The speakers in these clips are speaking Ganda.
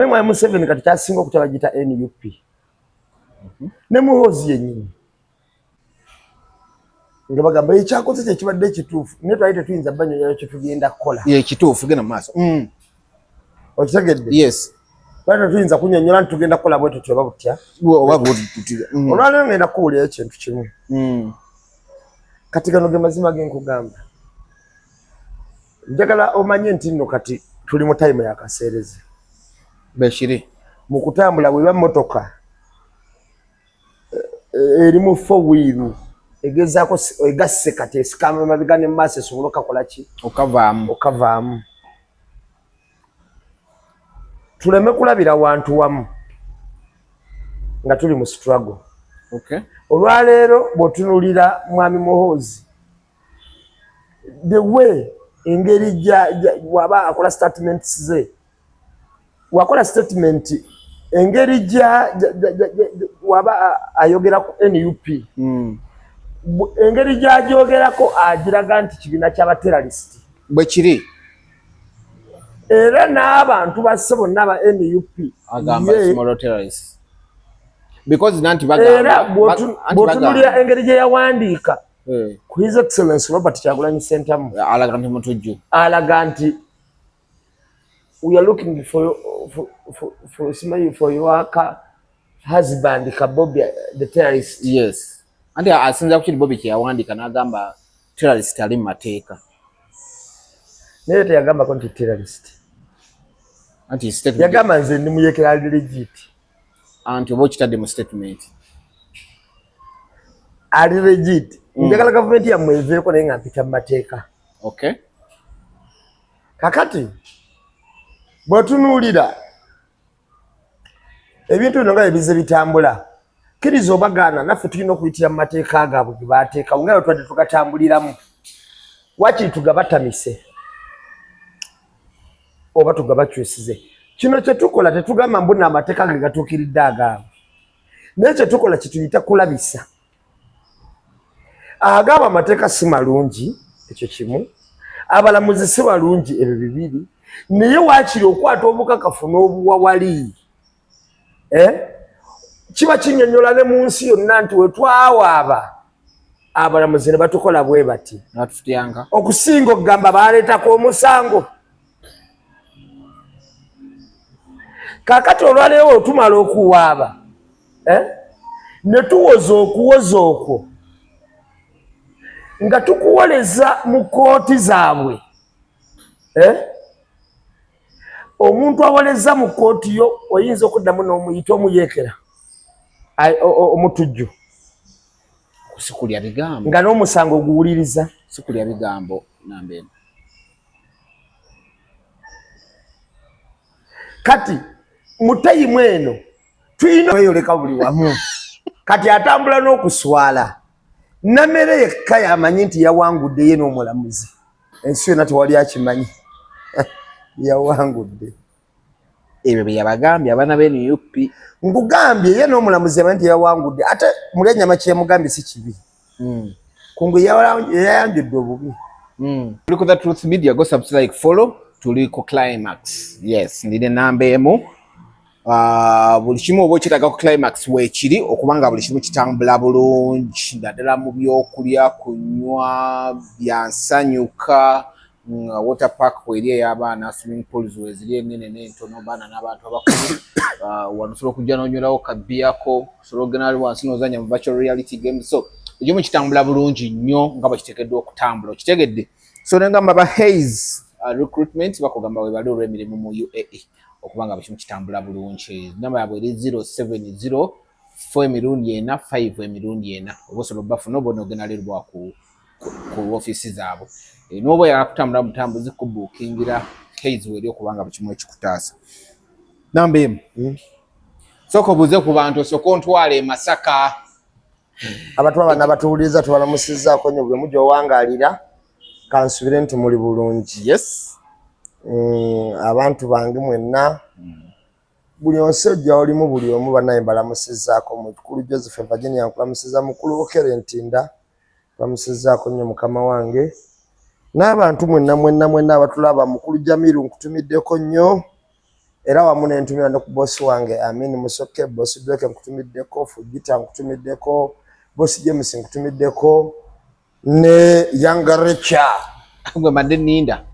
Mwa Museveni kati kyasinga okutabagita NUP. Ne Muhoozi yennyini. Nga bagamba ekyakoze kye kibadde ekituufu. Ne twali tetuyinza banyonyola kye tugenda kukola. Ye ekituufu genda maaso. Okitegedde? Yes. Twali tetuyinza kunyonyola nti tugenda kukola bwe tutyo oba butya. Oba butya. Olwaleero ngenda kuwulira ekintu kimu. Kati gano ge mazima ge nkugamba. Njagala omanye nti nno kati tuli mu time ya kaseerezi. Beshiri. Mu kutambula bwe bammotoka erimu four wheel egezaako egasse kati esikama mabega ne maaso esobola okakola ki? Okavaamu. Tuleme kulabira wantu wamu nga tuli mu struggle. Okay. Olwaleero bw'otunuulira Mwami Muhoozi the way engeri waba akola statements ze wakola statement engeri waba ayogera ku NUP engeri gy'agyogerako agiraga nti kibiina ky'abaterrorist bwe kiri era n'abantu basse bonna ba NUP agamba small terrorists because nanti bagamba bw'otunuulira engeri gye yawandiika ku His Excellency Robert Kyagulanyi Ssentamu alaga nti mutujju alaga nti we are looking for your husband Kabobi the terrorist. Yes. Andi asinza kuchiri Bobby kyawandika n'agamba terrorist ali mu mateeka. Naye teyagamba ko nti terrorist. Anti statement. Yagamba nze ndi muyekera ali legit. Anti obo kitadde mu statement. Ali legit. Njagala government ya mweveeko naye nga mpita mu mateeka. Okay. Kakati bw'otunuulira ebintu bino nga ebize bitambula kkiriza obagaana naffe tulina okuyitira mu mateeka gaabwe ge baateekawo nga twadde tugatambuliramu wakiri tugabatamise oba tugabakyusize. Kino kye tukola tetugamba mbuna amateeka ge gatuukiridde agaabwe naye kye tukola kituyita kulabisa. Agaba amateeka si malungi ekyo kimu, abalamuzi si balungi ebyo bibiri, naye waakiri okwata obukakafu n'obuwawali kiba kinnyonnyola ne mu nsi yonna nti we twawaaba abalamuzi ne batukola bwe bati okusinga okugamba baaleetako omusango. Kaakati olwaleero otumala okuwaaba ne tuwoza okuwoza okwo nga tukuwoleza mu kooti zaabwe. Omuntu awoleza mu kooti yo oyinza okuddamu n'omuyita omuyeekera omutujju sikulya bigambo nga n'omusango oguwuliriza sikulya bigambo nambe. Kati mutayimu eno tuyina weyoleka buli wamu kati atambula n'okuswala namere yekka yamanyi nti yawangudde ye n'omulamuzi ensi yonna tewali akimanyi yawangudde. Ebyo bye yabagambye abaana b'NUP nkugambye ye n'omulamuzi yamanyi nti yawangudde ate muli ennyama kye yamugambye si kibi kungu yayanjudde obubi. Tuli ku The Truth Media, go subscribe, like, follow. Tuli ku Climax. Yes, ndine namba emu. Buli kimu oba okiraga ku Climax weekiri okubanga buli kimu kitambula bulungi naddala mu byokulya kunywa byansanyuka water park weri ey'abaana swimming pools weziri ennene n'entono baana n'abantu abakulu wano osobola okujja n'onywerawo kabbiyako osobola okugenda wali wansi n'ozannya mu virtual reality games so ekimu kitambula bulungi nnyo nga bwe kiteekeddwa okutambula okitegedde. So nengamba ba Hayes recruitment bakugamba we bali olw'emirimu mu UAE okubanga buli kimu kitambula bulungi. Namba yabwe eri 070 4 5 4 oba osobola obafuna oba n'ogenda leerwa ku ofiisi zaabwe n'oba oyagala kutambula mutambuzi kubuukingira Hayes weri okubanga buli kimu ekikutaasa. Namba emu sooka obuuze ku bantu osooka ontwala e Masaka. Abantu abana batuwuliriza tubalamusizzaako nnyo buli omu gy'owangaalira kansubire nti muli bulungi. Yes. Abantu bange mwenna buli onsejja olimu buli omu bannaye mbalamusizzaako mukulu Joseph Virginia nkulamusizza mukulu Okere Ntinda nkulamusizzaako nnyo mukama wange n'abantu mwenna abatulaba mukulu Jamiru nkutumiddeko nnyo era wamu ne ntumira ne ku bosi wange Amin Musoke, bosi Drake nkutumiddeko, Fujita nkutumiddeko, bosi James nkutumiddeko ne Yanga Richa gwe madde ninda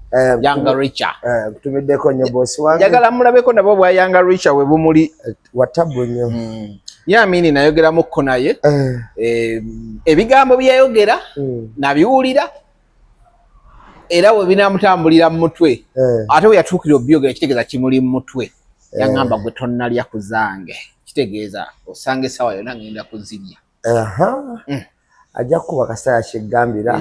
Yanga Richa nkutumiddeko nnyo bosi wange njagala mulabeko nabo bwa Yanga Richa we bumuli watabu nnyo ya Amini nayogeramukko naye ebigambo byayogera nabiwulira era we binamutambulira mu mutwe ate we yatuukira obyogera kitegeeza kimuli mu mutwe yaŋŋamba gwe tonnalya ku zange kitegeeza osanga essaawa yonna ngenda kuzirya ajja kukuba kaseera kyegambira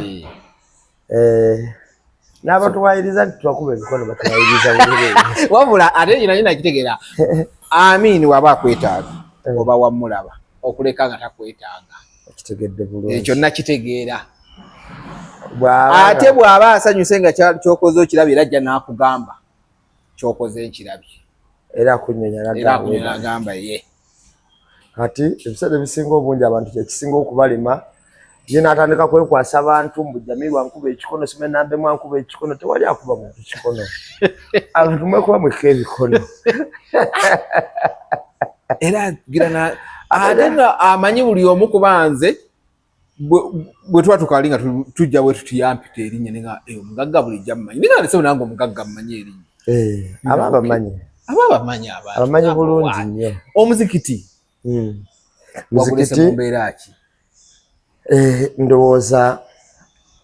n'abatuwayiriza nti twakuba emikono batuwayiriza wabula ate kino nyina kitegeera Amini waba akwetaaga oba wamulaba okuleka nga takwetaaga kitegedde bulungi ekyo nakitegeera ate bw'aba asanyuse nga kyokoze okirabye era ajja n'akugamba kyokoze nkirabye era akunyonya nagamba ye kati ebiseera ebisinga obungi abantu kyekisinga okubalima ye n'atandika kwekwasa abantu mbujamirwa nkuba ekikono sime nambe mwankuba ekikono tewali akuba muntu kikono abantu mwekuba mweka ebikono era girana ate amanyi buli omu kuba nze bwe tuba tukali nga tujja bwe tutiyampita erinnya nenga omugagga bulijja mmanyi ninga ndese nange omugagga mmanyi erinnya abamanyi bulungi nnyo omuzikiti muzikiti mumbeera ki ndowooza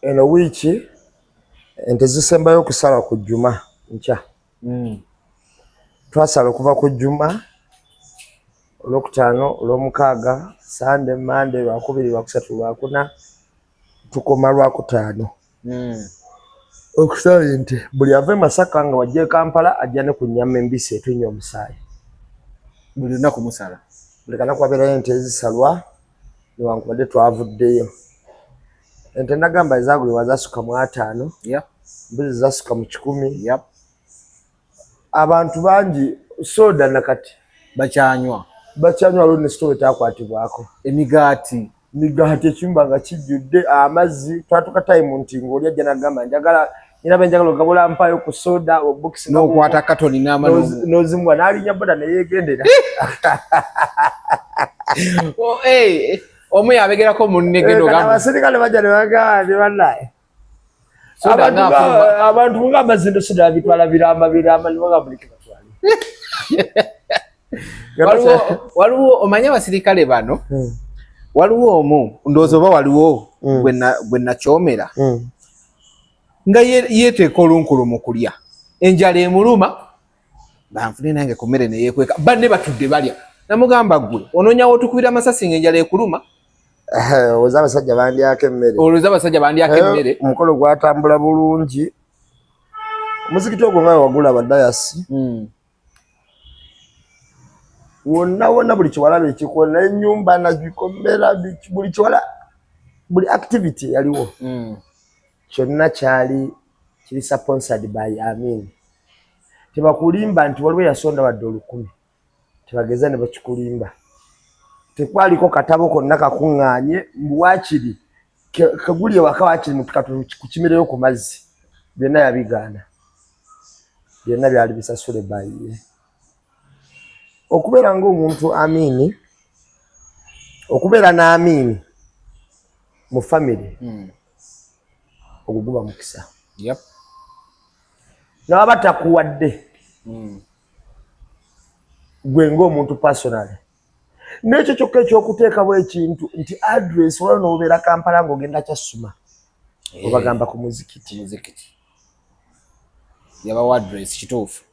eno wiiki ente zisembayo okusala ku Juma nkya twasala okuva ku Juma Olwokutaano Olwomukaaga Sande Mande Lwakubiri Lwakusatu Lwakuna tukoma Lwakutaano okusala ente buli ave Masaka nga wajja Kampala ajja ne ku nnyama embisi etunya omusaayi buli lunaku musala buli kanaku wabeerayo ente ezisalwa newankubadde twavuddeyo ente nagamba ezaagulibwa zasuka mu 5 mbuzi zasuka mu 10 abantu bangi soda nakati bakyanywa lwo ne sitowe takwatibwako emigaati ekiyumba nga kijjudde amazzi twatuka time nti ng'oli ajja nagamba njagala benjagala ogabula mpayo ku soda obukisi n'okwata katoni n'ozimuwa n'alinya boda neyeegendera omu yabegerako munne abaserikale bajja nebagamba bannaye abantu nga amazindo soda bitwala biramba nibagambulike batwali waliwo omanye abasirikale bano waliwo omu ndowooza oba waliwo gwe nakyomera nga yeeteeka olunkulu mu kulya enjala emuluma banfune nange ku mmere neyeekweka banne batudde balya namugamba gwe ononyawo otukubira amasasi ng'enjala ekuluma olowooza abasajja bandyako emmere omukolo gwatambula bulungi omuzikiti ogwo nga wagula abadayasi wonna buli kiwalaba ekikola n'ennyumba nagikomera buli kiwala buli activity yaliwo kyonna kiri sponsored by Amin tebakulimba nti waliwo yasonda wadde 10 tebageza ne bakikulimba tekwaliko katabo konna kakuŋŋaanye mbuwaakiri kaguli ewaka waakiri kukimireyo ku mazzi byonna yabigaana byonna byali bisasule bayiye okubeera ng'omuntu Amin okubeera n'Amin mu family ogwo guba mukisa nawaba takuwadde gwe ng'omuntu personally n'ekyo kyokka ekyokuteekawo ekintu nti address wala n'obeera Kampala ng'ogenda Kyasuma obagamba ku muzikiti yabawa address kituufu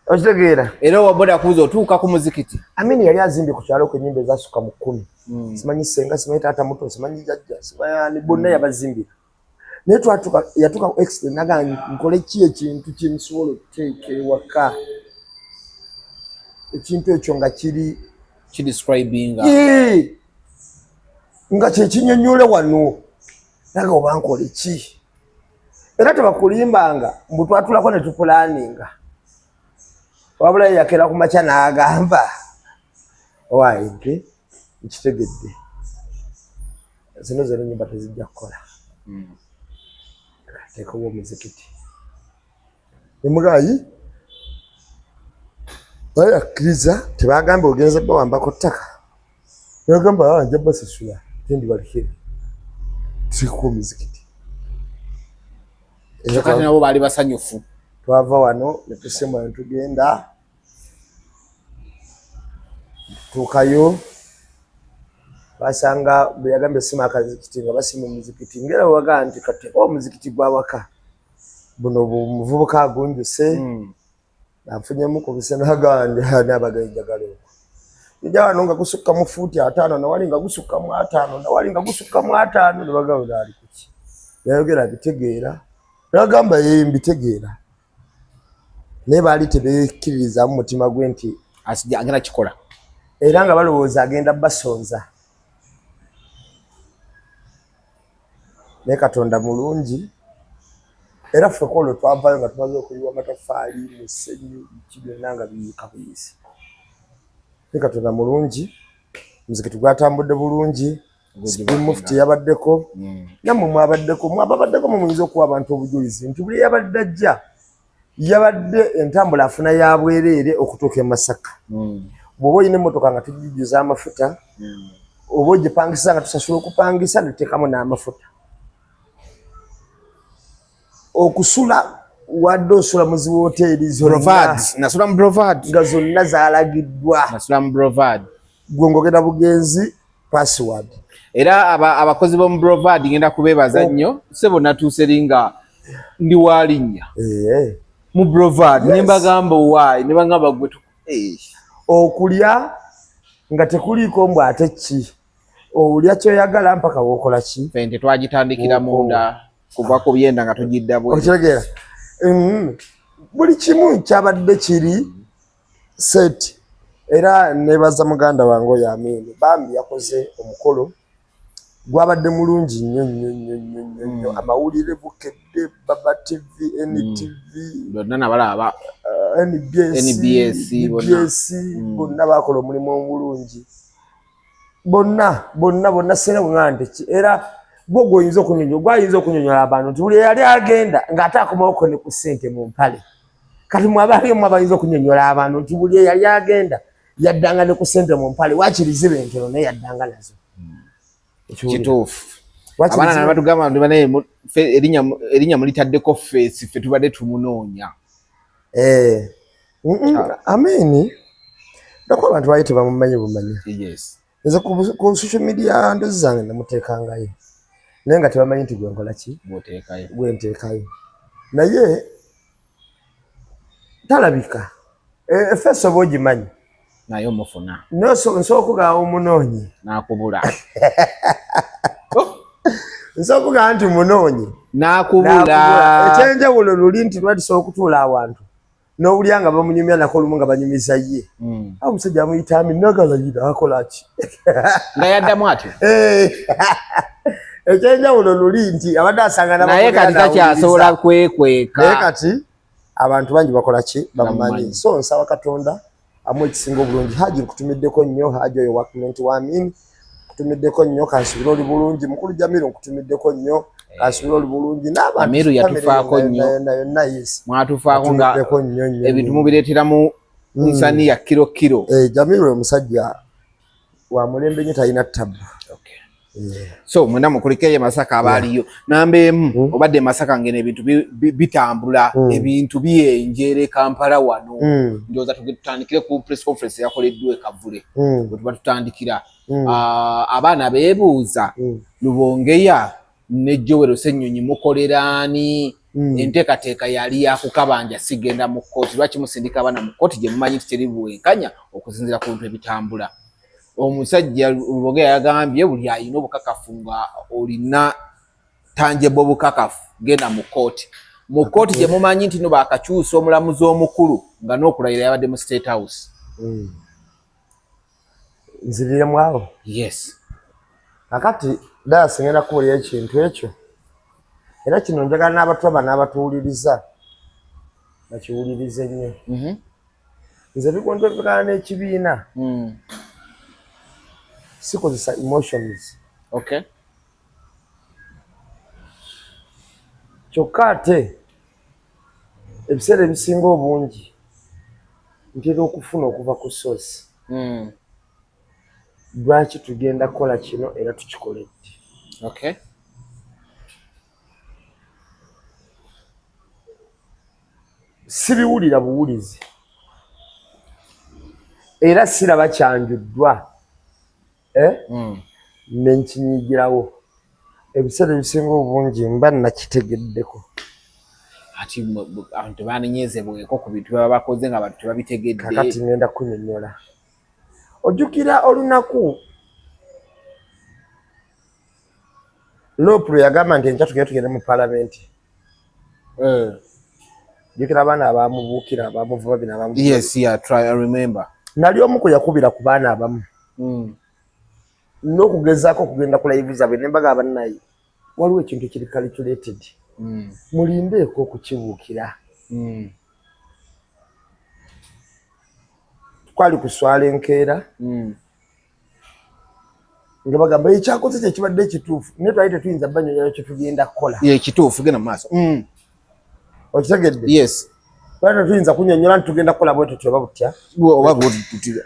okitegeera era owaboda kuuza otuuka ku muzikiti Amin yali azimbye ku kyalo ku ennyumba ezasuka mu 10 simanyi senga simanyi taata muto simanyi jjajja simanyi bonna yabazimbira naye yatuuka ku extent naga nkole ki ekintu kyensobola okuteeka ewaka ekintu ekyo nga kidescribinga nga kyekinyonyole wano naga oba nkole ki era tebakulimbanga mbu twatulako ne tupulaninga wabula yakera ku makya n'agamba owaye nti nkitegedde zino zeno ennyumba tezijja kukola teekawo omuzikiti emugayi bayakkiriza tebagambe ogenza bawambako ttaka bagamba nja basasula tendi balekere tuliko omuzikiti kati nabo baali basanyufu twava wano netusema netugenda tukayo basanga bwe yagambye sima akazikiti nga basima omuzikiti ngera waga nti kati omuzikiti gwawaka buno muvubuka agunjuse afunyemu ku bisena gandi n'abagayinjagala okwo ija wano nga gusukka mu fuuti 5 nawali nga gusukka mu 5 nawali nga gusukka mu 5 nebagamba ali kuki yayogera bitegeera nagamba ye mbitegeera naye baali tebekkiririza mu mutima gwe nti agenda kikola era nga balowooza agenda basonza naye Katonda mulungi era ffe kolo twavayo nga tumaze okuyiwa amataffaali musenyu biki byonna nga biyiika buyisi naye Katonda mulungi muzikiti gwatambudde bulungi mufti yabaddeko nammwe mwabaddeko muyinza okuwa abantu obujulizi nti buli yabadde ajja yabadde entambula afuna ya bwereere okutuuka e Masaka bw'oba olina emmotoka nga tugijjuza amafuta oba ogipangisa nga tusasula okupangisa netuteekamu n'amafuta okusula wadde osula mu ziwoteeri nasula mu Brovard nga zonna zaalagiddwa nasula mu Brovard gwe ng'ogenda bugenzi password era abakozi b'omu Brovard ngenda kubeebaza nnyo sebo natuuse ringa ndi walinnya mu Brovard nembagamba owaayi ne bagamba gwe okulya nga tekuliiko mbw ate ki olya kyoyagala mpaka wokola ki fente twagitandikira munda kuva ku byenda nga tugidda bwe okitegeera buli kimu kyabadde kiri set era nebaza muganda wange oyo Amini bambi yakoze omukolo gwabadde mulungi nnyo amawulire bukedde Baba TV NTV bonna nabalaba NBS bonna bakola omulimu omulungi bonna sera ngante era gwo goyinza okunyonyola abantu nti buli yali agenda ng'ate akomako ne ku ssente mu mpale kati mwabalimu abayinza okunyonyola abantu nti buli yali agenda yaddanga ne ku ssente mu mpale wakirizibe entono naye yaddanga nazo kituufu abaana nabatugamba erinnya mulitaddeko feesi ffe tubadde tumunoonya Amini ndako abantu baali tebamumanyi bumanyi nze ku social media ndozi zange namuteekangayo naye nga tebamanyi nti gwe nkola ki gwe nteekayo naye talabika efeso oba ogimanyi naye omufuna nsobola okugamba omunoonyi nakubula nsobola okugamba nti munoonyi nakubula ekyenjawulo luli nti lwali tusobola okutuula awantu n'owulya nga bamunyumya nako olumu nga banyumiza ye awo omusajja amuyita Amini nagalayira akola ki nga yaddamu atyo ekyenjawulo luli nti abadde asanga naye kati takyasobola kwekweka naye kati abantu bangi bakola ki bamumanyi so nsaba Katonda amu ekisinga obulungi Haji nkutumiddeko nnyo Haji oyo wakumenti wa Amini nkutumiddeko nnyo kansubira oli bulungi mukulu Jamiru nkutumiddeko nnyo kansubira oli bulungi n'abantu Amiru yatufaako nnyo mwatufaako nga ebintu mubireeteramu nsani ya kiro Jamiru omusajja wa mulembe nnyo talina ttabu so mwenda mukulikeye Masaka abaaliyo namba emu obadde Masaka ngene ebintu bitambula ebintu biyenjere Kampala wano ndowooza tutandikire ku press conference yakoleddwa e Kavule bwe tuba tutandikira abaana beebuuza Lubongeya ne Joel Ssenyonyi mukoleraani enteekateeka yali yakukabanja sigenda mu kkooti lwaki musindika abaana mu kkooti gye mumanyi nti teri buwenkanya okusinziira ku bintu ebitambula omusajja Lubongeya yagambye buli alina obukakafu nga olina tangible obukakafu genda mu kkooti gye mumanyi nti no baakakyusa omulamuzi omukulu nga n'okulayira yabadde mu State House nzirire awo yes akati dayasi ngenda kuwulira ekintu ekyo era kino njagala n'abatwaba n'abatuwuliriza bakiwulirize nnyo nze bigondolegana n'ekibiina sikozesa emotions kyokka ate ebiseera ebisinga obungi ntera okufuna okuva ku source lwaki tugenda kukola kino era tukikoledde. Okay. Sibiwulira buwulizi era siraba kyanjuddwa nenkinyigirawo. Ebiseera ebisinga obungi mba nakitegeddeko. Ati abantu banenyezebweko ku bintu baba bakoze nga abantu tebabitegedde. Kakati ngenda kunyonnyola. Ojjukira olunaku Lopro yagamba nti enkya tugenda mu palamenti. Jjukira abaana abamubuukira abamuvuba bino abamuvuba. Yes, yeah, I remember. Nali omu kwe yakubira ku baana abamu. N'okugezaako okugenda ku live zaabwe ne mbagamba bannaye waliwo ekintu kiri calculated. Mulindeeko okukibuukira. Twali kuswala enkeera nga bagamba ekyakoze kye kibadde ekituufu naye twali tetuyinza banyonyola kye tugenda kukola. Ekituufu genda mu maaso. Okitegedde? Yes. Twali tetuyinza kunyonyola nti tugenda kukola bwe tutyo oba butya.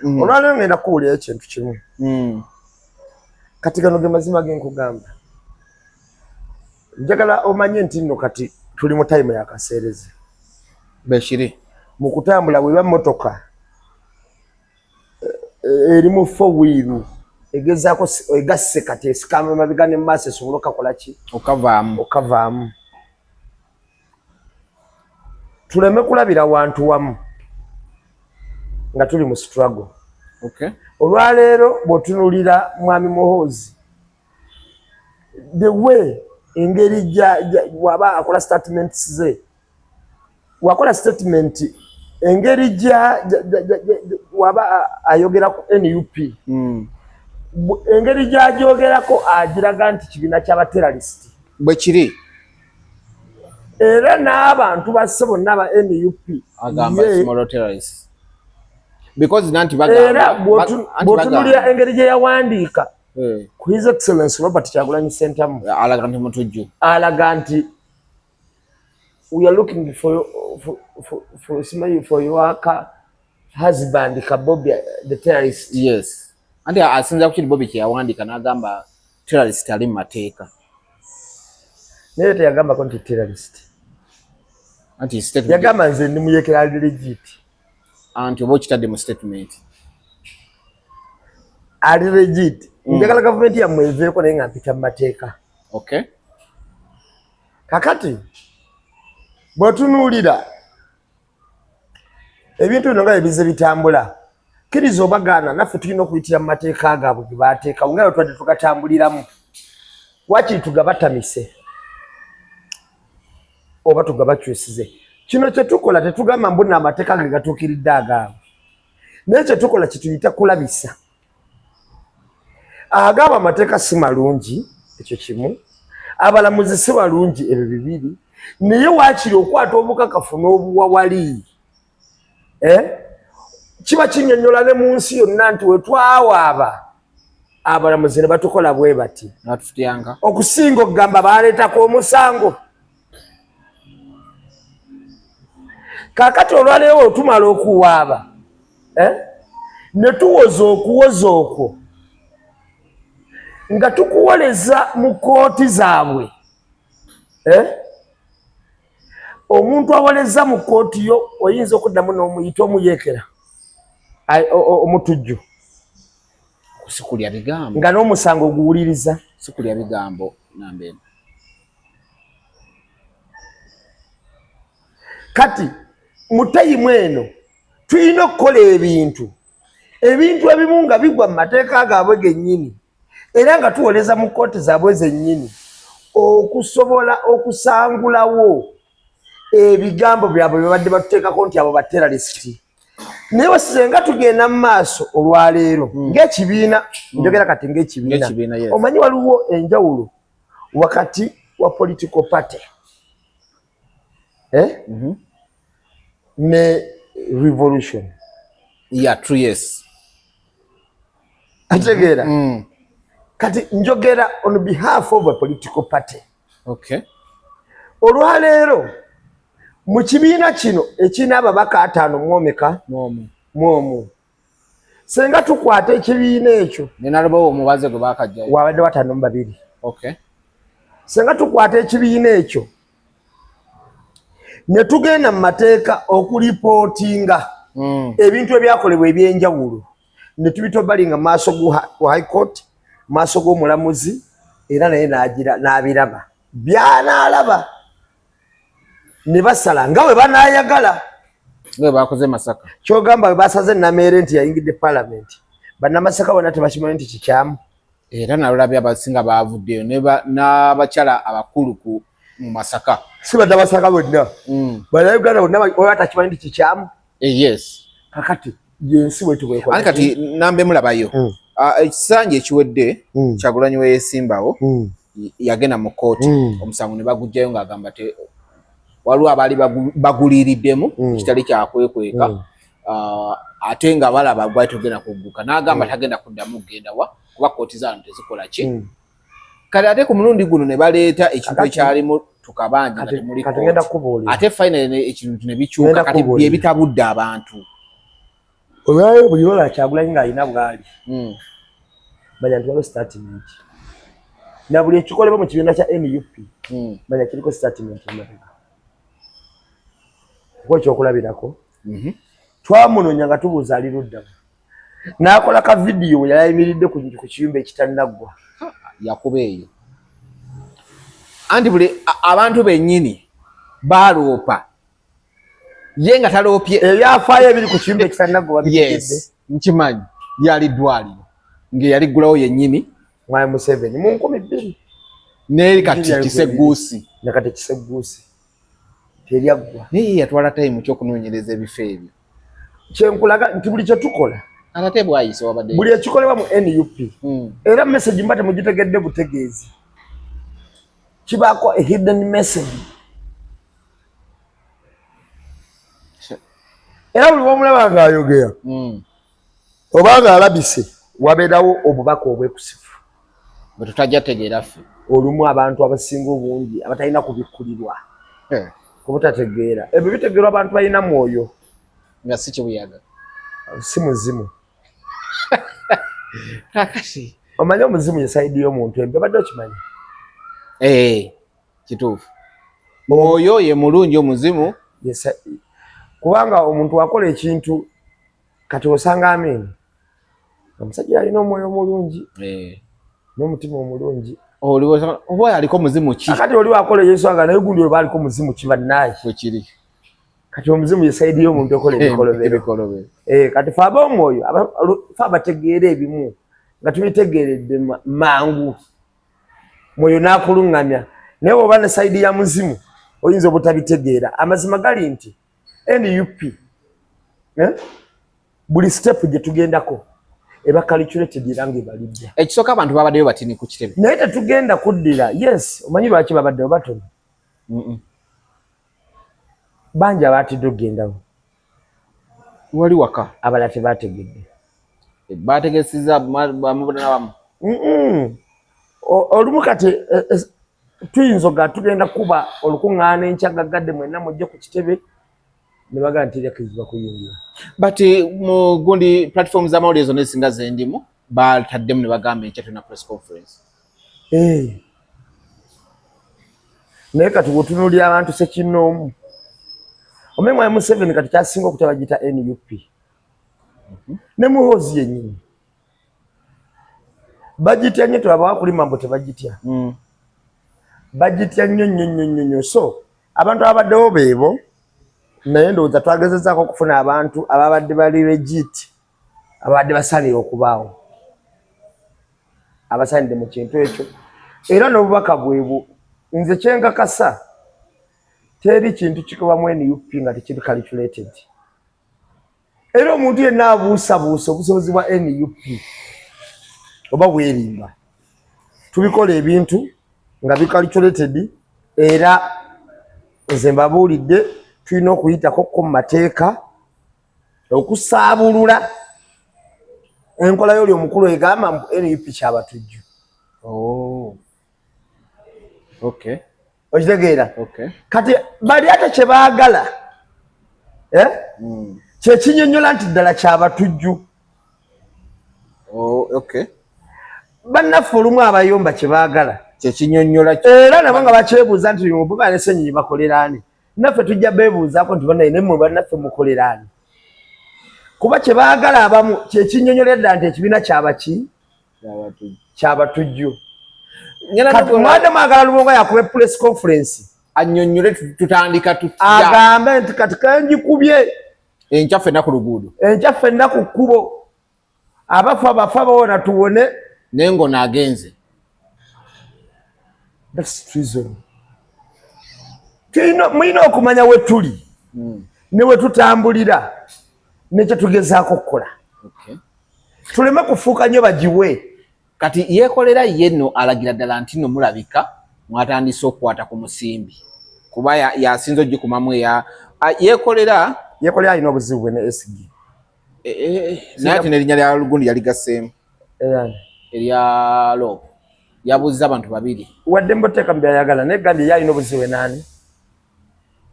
Olwaleero ngenda kuwulira ekintu kimu. Kati gano ge mazima ge nkugamba. Njagala omanye nti nno kati tuli mu time ya kaseerezi. Beshiri. Mu kutambula bweba mmotoka eri mu four wheel egezaako egasse kati esikama mabega ne maaso esobola okakola ki? Okavaamu. Tuleme kulabira wantu wamu nga tuli mu struggle. Okay. Olwaleero bw'otunuulira Mwami Muhoozi the way engeri waba akola statements ze wakola statement engeri waba ayogera ku NUP engeri gy'agyogerako agiraga nti kibiina ky'abaterrorist bwe kiri era n'abantu basse bonna aba NUP agamba small terrorist because nanti bagamba era bw'otunuulira engeri gye yawandiika ku His Excellency Robert Kyagulanyi Ssentamu alaga nti mutujju alaga nti we are looking for your husband Kabobi the terrorist. Yes. Andi asinza ku Bobi kyawandika n'agamba terrorist ali mu mateeka. Naye teyagamba ko nti terrorist. Anti statement. Yagamba nze ndi muyekera ali legit. Anti obo kitadde mu statement. Ali legit. Njagala government ya mweveeko naye nga mpita mu mateeka. Okay. Kakati bw'otunuulira ebintu bino nga ebize bitambula kkiriza obagaana naffe tulina okuyitira mu mateeka gaabwe ge baateekawo nga twadde tugatambuliramu wakiri tugabatamise oba tugabakyusize. Kino kye tukola tetugamba mbona amateeka ge gatuukiridde agaabwe naye kye tukola kituyita kulabisa agaabo amateeka si malungi ekyo kimu abalamuzi si balungi ebyo bibiri naye waakiri okwata obukakafu n'obuwawali kiba kinnyonnyola ne mu nsi yonna nti we twawaaba abalamuzi ne batukola bwe bati okusinga okugamba baaleetako omusango. Kaakati olwaleero otumala okuwaaba ne tuwoza okuwoza okwo nga tukuwoleza mu kooti zaabwe. Omuntu awoleza mu kooti yo oyinza okuddamu n'omuyita omuyeekera omutujju sikulya bigambo nga n'omusango oguwuliriza sikulya bigambo nambe. Kati mu tayimu eno tulina okukola ebintu ebimu nga bigwa mu mateeka gaabwe gennyini era nga tuwoleza mu kooti zaabwe zennyini okusobola okusangulawo ebigambo byabwe bye batuteekako nti abo baterrorist. Naye wasizenga tugenda mu maaso olwaleero ng'ekibiina njogera kati ng'ekibiina omanyi waliwo enjawulo wakati wa political party ne revolution. Yeah, true, yes. Ategeera kati njogera on behalf of a political party. Okay. Olwaleero mu kibiina kino ekina ababaka 5 mwomeka mwomu senga tukwata ekibiina ekyo nenalobawo omubaze gwe bakajjayo wabadde wataano mu babiri okay senga tukwata ekibiina ekyo ne tugenda mu mateeka okulipootinga ebintu ebyakolebwa ebyenjawulo ne tubitobalinga mu maaso go high court maaso g'omulamuzi era naye n'abiraba byanaalaba ne basala nga bwe banaayagala nga bakoze Masaka kyogamba bwe basaze Nameere nti yayingidde palamenti bannamasaka bonna tebakimanyi nti kikyamu era nalolabye abasinga baavuddeyo n'abakyala abakulu mu Masaka si bannamasaka bonna bannayuganda bonna oba takimanyi nti kikyamu yes kakati yensi bwe tubwekola ani kati nambe mulabayo ekisanja ekiwedde Kyagulanyi we yeesimbawo yagenda mu kooti omusango ne bagujjayo ng'agamba waliwo abaali baguliiriddemu kitali kyakwekweka ate nga balaba gwali togenda kugguka n'agamba tagenda kuddamu kugenda wa kuba kooti zaano tezikola ki kale ate ku mulundi guno ne baleeta ekintu ekyalimu tukabanja nga temuli kooti ate finally ekintu ne bikyuka kati bye bitabudde abantu olwayo buli ola Kyagulanyi ng'alina bwali manya nti waliwo statement na buli ekikolebwa mu kibiina kya NUP manya kiriko statement emabega kuba ekyokulabirako twamunoonya nga tubuuza ali ludda n'akola ka vidiyo we yali ayimiridde ku kiyumba ekitanaggwa yakuba eyo anti buli abantu bennyini baloopa ye nga taloopye ebyafaayo ebiri ku kiyumba ekitanaggwa yes nkimanyi lyali ddwaliro ng'eyaliggulawo yennyini mwami Museveni mu 2000 n'eri kati kisegguusi nakati kisegguusi teryaggwa naye yatwala time ky'okunoonyereza ebifo ebyo kyenkulaga nti buli kyetukola ate bwayise wabadde buli ekikolebwa mu NUP era message mba temugitegedde butegeezi kibaako a hidden message era buli womulaba ng'ayogera oba ng'alabise wabeerawo obubaka obwekusifu bwe tutajja tegeera ffe olumu abantu abasinga obungi abatalina kubikkulirwa kubutategeera ebyo bitegeerwa abantu balina mwoyo nga si kibuyaga si muzimu kakati omanyi omuzimu yesaidi y'omuntu embi obadde okimanyi kituufu mwoyo ye mulungi omuzimu kubanga omuntu wakola ekintu kati osanga amini omusajja alina omwoyo omulungi n'omutima omulungi oba aliko omuzimu ki kati oli wakola ekyensoga naye gundi oba aliko omuzimu ki bannaye wekiri kati omuzimu yesaidi y'omuntu ekola ebikolobero kati fe ab'omwoyo fe abategeera ebimu nga tubitegeeredde mangu mwoyo n'akuluŋŋamya naye oba ne saidi ya muzimu oyinza obutabitegeera amazima gali nti NUP buli step gye tugendako eba calculated era ng'ebalidde ekisooka abantu babaddeyo batini ku kitebe naye tetugenda kuddira yes omanyi lwaki babaddeyo batono bangi abaatidde okugendawo wali waka abalala tebategedde bategesiza bamu olumu kati tuyinza tugenda kuba olukuŋŋaana enkyagagadde mwenna mujje ku kitebe ne bagamba nti eryakirizibwa kuyingira but mu gundi platform z'amawulire zonna ezisinga zendimu bataddemu ne bagamba enkya tulina press conference naye kati bwotunuulira abantu sekinnoomu omanyi mwami Museveni kati kyasinga okutabagita NUP ne muhoozi yennyini bagitya nnyo tebaba kulima mbu tebagitya bagitya nnyo so abantu abaddewo beebo naye ndowooza twagezezaako okufuna abantu ababadde bali legit abadde basalira okubaawo abasalidde mu kintu ekyo era n'obubaka bwebwo nze kyenkakasa teri kintu kikobamu NUP nga tekiri calculated era omuntu yenna abuusabuusa obusobozi bwa NUP oba bwerimba tubikola ebintu nga bicalculated era nze mbabuulidde tulina okuyitako mu mateeka okusaabulula enkola y'oli omukulu egamba mu NUP kyabatujju okitegeera kati bali ate kye baagala kye kinyonnyola nti ddala kyabatujju. Okay. Bannaffe olumu abayomba kye baagala kye kinyonnyola era nabo nga bakyebuuza nti bwe ne Ssenyonyi bakolera ani. Naffe tujja beebuuzaako nti bannaye mmwe bannaffe mukolera ani. Kuba kye baagala abamu kye kinyonnyola ddala nti ekibiina kyabatujju. Kati mwada mwagala Lubongo yakuba press conference annyonnyole tutandika tutya agambe nti kati kanjikubye enkya ffenna ku luguudo enkya ffenna ku kkubo abafa bawona tuwone naye ng'onaagenze. That's treason. Mulina okumanya we tuli ne we tutambulira nekye tugezaako okukola. Tuleme kufuuka nnyo bagiwe. Kati yeekolera ye nno alagira ddala nti nno mulabika mwatandise okukwata ku musimbi kuba yasinza ogikumamu yeekolera alina obuzibu bwe ne SG. Naye ate n'erinnya lya Lugundi yaligaseemu erya Loopu yabuuziza abantu babiri wadde mboteeka mu byayagala naye gandi ye alina obuzibu nani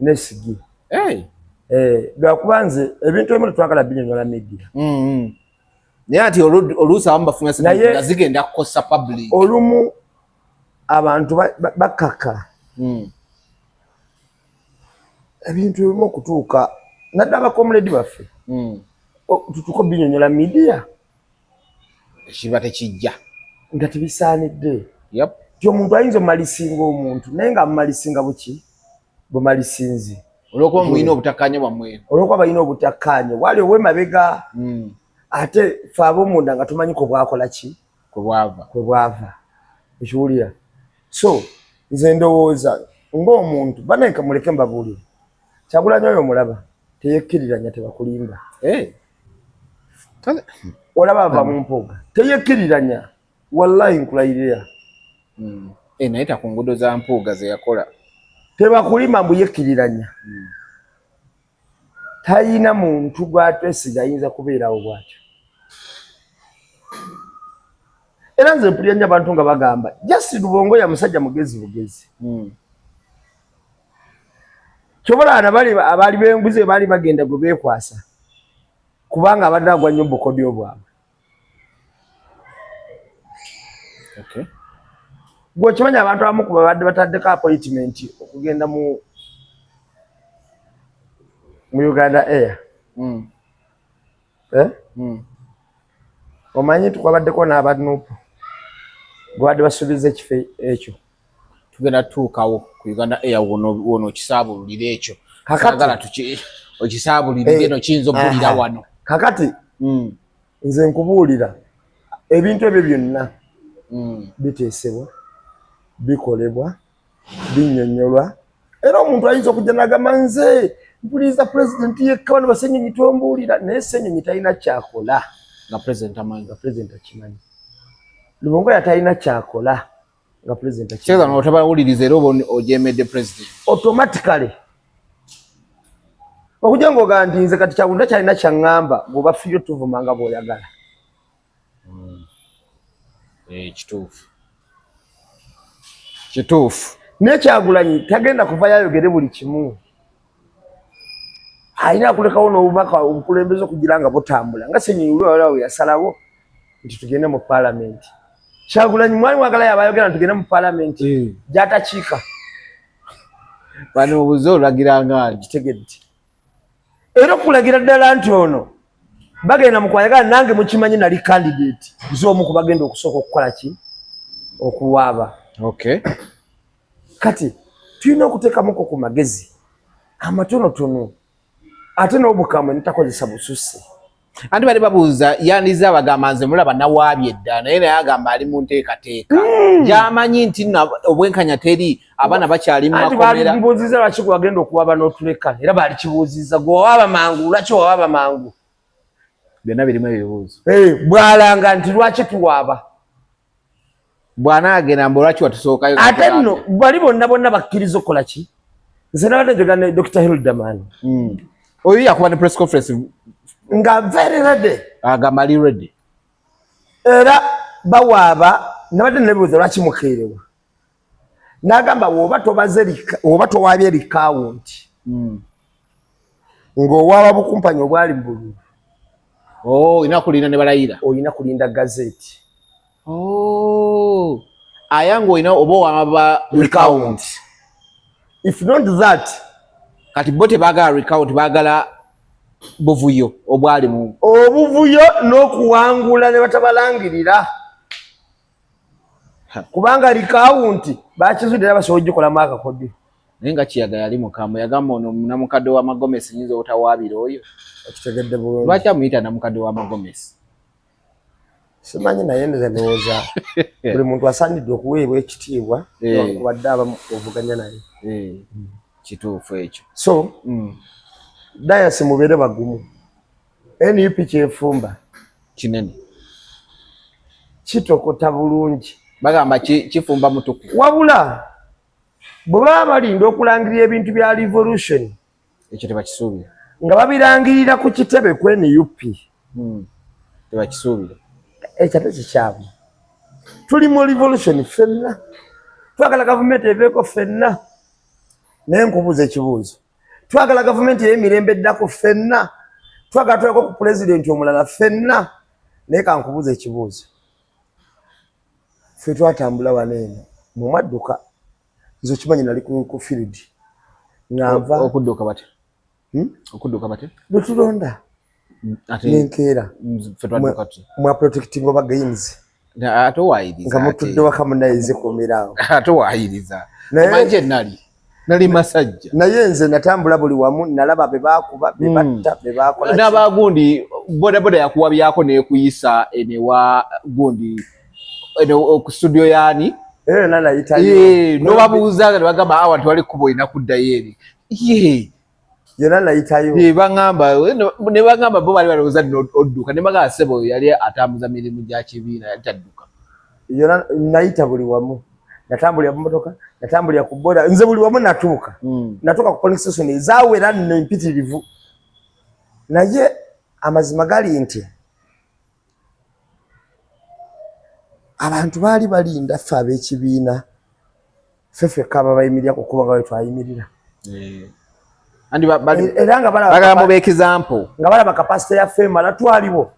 ne SG. Lwakuba nze ebintu ebimu tetwagala binyonnyola media. Naye ati oluusi abamu bafunye nga zigenda kukosa public. Olumu abantu bakaka ebintu ebimu okutuuka nadde abakomuledi baffe tutuko binyonnyola media ekiba tekijja nga tebisaanidde. Ti omuntu ayinza omumalisinga omuntu naye nga mumalisinga buki bumalisinzi olwokuba mulina obutakkaanya bwammwe olwokuba balina obutakkaanya wali ow'emabega ate ffe ab'omunda nga tumanyi ko bwakola ki kwe bwava ekiwulira. So nze ndowooza ng'omuntu baneka muleke mbabuulire Kyagulanyi oyo mulaba teyekkiriranya tebakulimba. Olaba ava mu mpoga teyekkiriranya wallahi nkulayirira. Naye ku nguudo za mpuuga ze yakola tebakulima mbu yekkiriranya. Talina muntu gw'atwesiga ayinza kubeerawo bwatyo. Era nze mpulira nnyo abantu nga bagamba Justin Lubongo ya musajja mugezi bugezi. Kyobola abaali b'enguzi baali bagenda gwe beekwasa kubanga abadde agwa nnyo bukodyo bwabwe. Gwe okimanyi abantu abamu ku babadde bataddeko appointment okugenda mu Uganda Air. Omanyi tukwabaddeko n'abanuupu gwabadde basuubiza ekifo ekyo. Tugenda tutuukawo ku Uganda Air wono kisaabululira ekyo. Kakagala okisaabulire eno kiyinza obbulira wano. Kakati nze nkubuulira ebintu ebyo byonna biteesebwa bikolebwa binnyonnyolwa era omuntu ayinza okujja n'agamba nze mpuliriza pulezidenti yekka wano Ssenyonyi tombuulira naye Ssenyonyi talina kyakola nga pulezidenti amanyi akimanyi. Lubongo yatalina kyakola nga pulezidenti akimanyi. Kyeza n'otabawuliriza era oba ojemedde pulezidenti automatically okujja ng'ogamba nti nze kati Kyagulanyi takyalina kyaŋŋamba bw'oba ffiyo tuvuma nga bw'oyagala. Kituufu. Naye Kyagulanyi tagenda kuva yayogere buli kimu. Alina kulekawo n'obubaka obukulembeze okugira nga butambula nga Ssenyonyi olwalwawo yasalawo nti tugende mu paalamenti. Kyagulanyi mwali mwagala yabayogera nti tugende mu paalamenti gy'atakiika. Bano obuze olagira ngaani kitegedde. Era okulagira ddala nti ono bagenda mu kwayagala nange mukimanyi nali candidate z'omu ku bagenda okusooka okukola ki okuwaaba. Kati tulina okuteekamuko ku magezi amatonotono ate n'obukamwe nitakozesa bususse. Anti bali babuuza yandiza abagamba nze mulaba nawaabye edda naye naye agamba ali mu nteekateeka gy'amanyi nti obwenkanya teri abaana bakyali mu makomera. Anti baali mbuuziza lwaki gwe wagenda okuwaaba n'otuleka era baali kibuuziza gwe wawaaba mangu lwaki wawaaba mangu byonna birimu ebibuuzo. Bw'alanga nti lwaki tuwaaba bw'anaagenda mbu lwaki watusookayo. Ate nno bali bonna bakkiriza okukola ki. Nze nabadde njogera ne Dr. Hilda Mani oyo yakuba ne press conference nga very ready. Agamba ali ready. Era bawaaba nabadde nebuuza lwaki mukeerewa. N'agamba woba towaabye likawunti ng'owaaba bukumpanya obwali mu bululu. Olina kulinda ne balayira. Olina kulinda gazeti. Ayanga olina oba owaba recount. If not that, kati bo tebaagala recount, baagala buvuyo obwali mu obuvuyo n'okuwangula ne batabalangirira. Kubanga recount bakizudde basobola okukolamu akakodyo. Naye nga Kiyaga yali mukambo yagamba ono namukadde wa Magomesi nyinza otawaabira oyo. Okitegedde bulungi. Lwaki amuyita namukadde wa Magomesi? Simanyi naye ndowooza buli muntu asaanidde okuweebwa ekitiibwa wadde abamu ovuganya naye. Kituufu ekyo. So Dayasi mubeere bagumu. NUP kyefumba kinene kitokota bulungi. Bagamba kifumba mutuku. Wabula bwe baba balinda okulangirira ebintu bya revolution ekyo tebakisuubira nga babirangirira ku kitebe ku NUP. Tebakisuubira. Ekyo tekikyabwe. Tuli mu revolution ffenna. Twagala gavumenti eveeko ffenna. Naye nkubuuza ekibuuzo. Twagala gavumenti ey'emirembe eddako ffenna. Twagala tuleko ku pulezidenti omulala ffenna. Naye kankubuuza ekibuuzo. Ffe twatambula wano eno mu madduka. Nze okimanyi nali ku field. Ng'ava okudduka bate? Okudduka bate? Lwe tulonda. Nenkeera. Ffe twadduka tuti. Mwa protecting oba gains. Ate owaayiriza. Nga mutudde waka munayize kumiraawo. Ate owaayiriza. Manje nali masajja. Naye nze natambula buli wamu nalaba be baakuba be batta be baakola. N'abagundi bodaboda yakuwabyako n'ekuyisa enewa gundi ku studio yaani. Nalayitayo. N'obabuuza ne bagamba awa tewali kkubo olina kuddayo eri. Yonna nayitayo. Ne bagamba bo bali balowooza odduka ne bagamba ssebo yali atambuza mirimu gya kibiina yali tadduka. Yonna nayita buli wamu. Natambulira mu motoka, natambulira ku boda, nze buli wamu natuuka. Natuuka ku police station ezaawera nno empitirivu. Naye amazima gali nti abantu baali balinda ffe ab'ekibiina ffe kaba bayimirira kukuba nga bwe twayimirira. Era nga balaba example. Nga balaba kapasite yaffe emala twaliwo.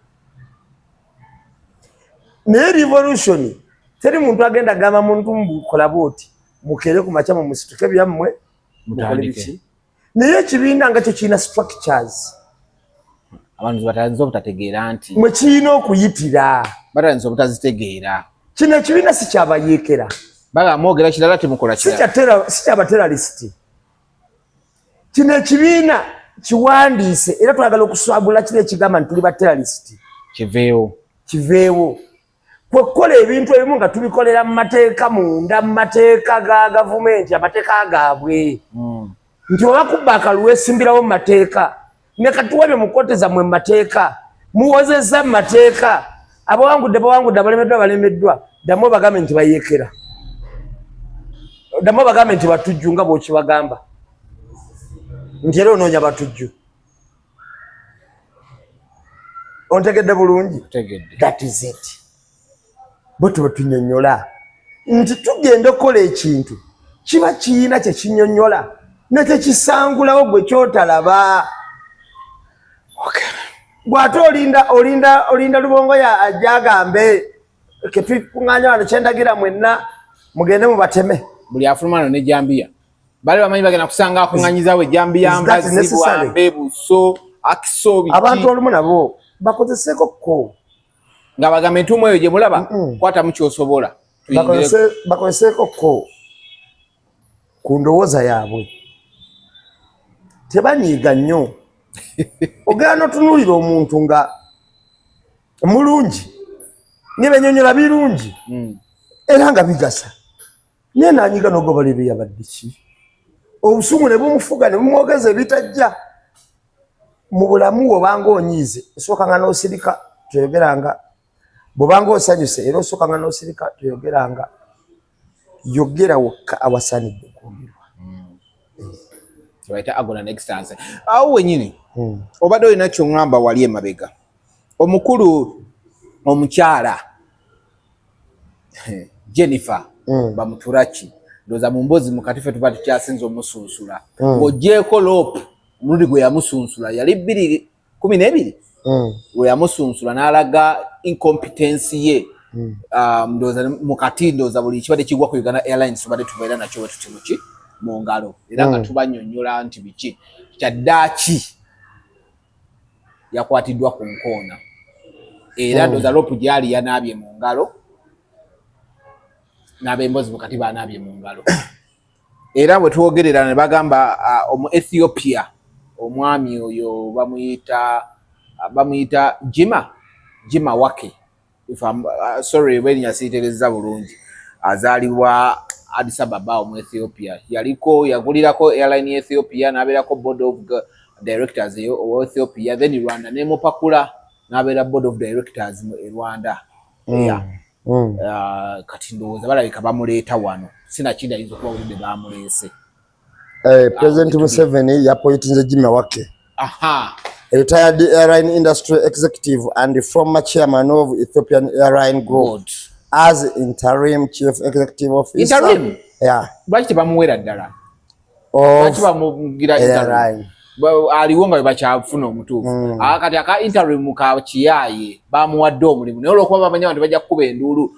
Naye revolution teri muntu agenda gamba muntu mukola bwoti mukere ku macha mu musituke byammwe mutandike. Naye ekibiina nga tekirina structures. Abantu batanze obutategeera nti mwe kirina okuyitira. Batanze obutazitegeera. Kino ekibiina si kyabayeekera. Baga mwogera kirala temukola kirala. Si kyabateralisiti. Kino ekibiina kiwandiise era twagala okuswagula kino ekigamba nti tuli bateralisiti. Kiveewo. Kwekola ebintu ebimu nga tubikolera mu mateeka munda mu mateeka ga gavumenti amateeka gaabwe. Nti oba kubba akalulu weesimbirawo mu mateeka ne katuwabye mu kkooti zammwe mu mateeka muwozezza mu mateeka abawangudde abalemeddwa ddamu bagambe nti bayeekera. Ddamu bagambe nti batujju nga bw'okibagamba nti era onoonya batujju. Ontegedde bulungi? That is it. Bo tunyonnyola nti tugenda okukola ekintu kiba kiyina kye kinyonnyola ne tekisangulawo gwe kyotalaba. Bw'ate olinda Lubongo ajagambe ke tukuŋŋaanya wano kyendagira mwenna mugende mubateme. Buli afulumano ne Jambiya bali bamanyi bagenda kusanga akuŋŋaanyizaawo ejambiya Mbazi Bwambe Buso Akiso biki. Abantu olumu nabo bakozeseeko ko nga bagambe entuumu eyo gye mulaba kwatamu kyosobola. Bakozeseeko ko ku ndowooza yaabwe tebanyiiga nnyo. Ogenda n'otunuulira omuntu nga mulungi n'ebinyonyola birungi era nga bigasa naye naanyiga n'ogoba lebe yabadde ki. Obusungu ne bumufuga ne bumwogeza ebitajja mu bulamu obanga onyiize osookanga n'osirika toyogeranga. Bw'obanga osanyuse era osookanga n'osirika toyogeranga. Yogera wokka awasaanidde okwogerwa. Kibaita agona next answer. Awo wenyini obadde olina ky'oŋŋamba wali emabega omukulu omukyala Jennifer Bamuturaki ndowooza mu mbozi mu kati ffe tuba tukyasinza omusunsula ng'oggyeko loopu omulundi gwe yamusunsula yali 2012 we yamusunsula n'alaga incompetence ye ndoza mukati ndoza buli kibadde kigwa ku Uganda Airlines tubadde tubeera nakyo wetu kimuki mu ngalo era nga tubanyonnyola nti biki kyaddaaki yakwatiddwa ku nkoona era ndoza lopu gyali yanaabye mu ngalo n'abembozi mukati banaabye mu ngalo era bwe twogerera ne bagamba omu Ethiopia omwami oyo bamuyita Jima Wake if I'm sorry when yasitereza bulungi azalibwa Addis Ababa mu Ethiopia yaliko yagulirako airline Ethiopia n'abeerako board of directors o Ethiopia then Rwanda ne mupakula n'abeera board of directors mu Rwanda kati ndowooza balabika bamuleeta wano sina kindi ayinza okuba bulidde bamuleese President Museveni yappointinze Jima Wake a retired airline industry executive and former chairman of Ethiopian Airline Group as interim chief executive officer. Interim? Yeah. Lwaki bamuwera ddala? Lwaki bamugira interim? Aliwo nga bakyafuna omutuufu. Kati aka interim ka kiyaye bamuwadde omulimu naye olw'okuba bamanyi abantu bajja kukuba enduulu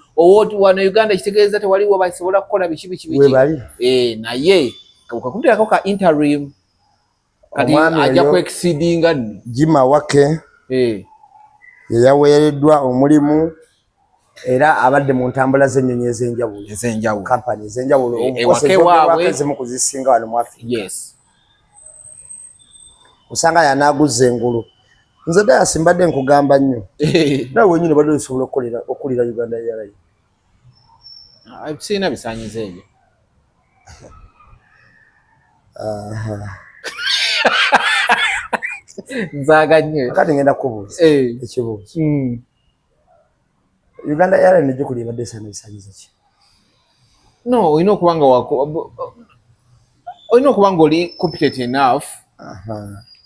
wano Uganda ekitegeeza tewaliwo basobola kukola biki naye kakuteekako ka interim kati ajja ku exceedinga Jima Wake yaweereddwa omulimu era abadde mu ntambula z'ennyonyi ez'enjawulo company ez'enjawulo zimu kuzisinga wano mu Africa. Yes. Usanga yanaaguza engulu nze ddala simbadde nkugamba nnyo nawe wennyini badde osobola okulira Uganda Airlines. Sirina bisaanyizo ebyo. Nzaaga nnyo. Kati ngenda kubuuza ekibuuzo. Uganda Airlines gikuli badde sana bisaanyizo ki? No, olina okuba nga oli competent enough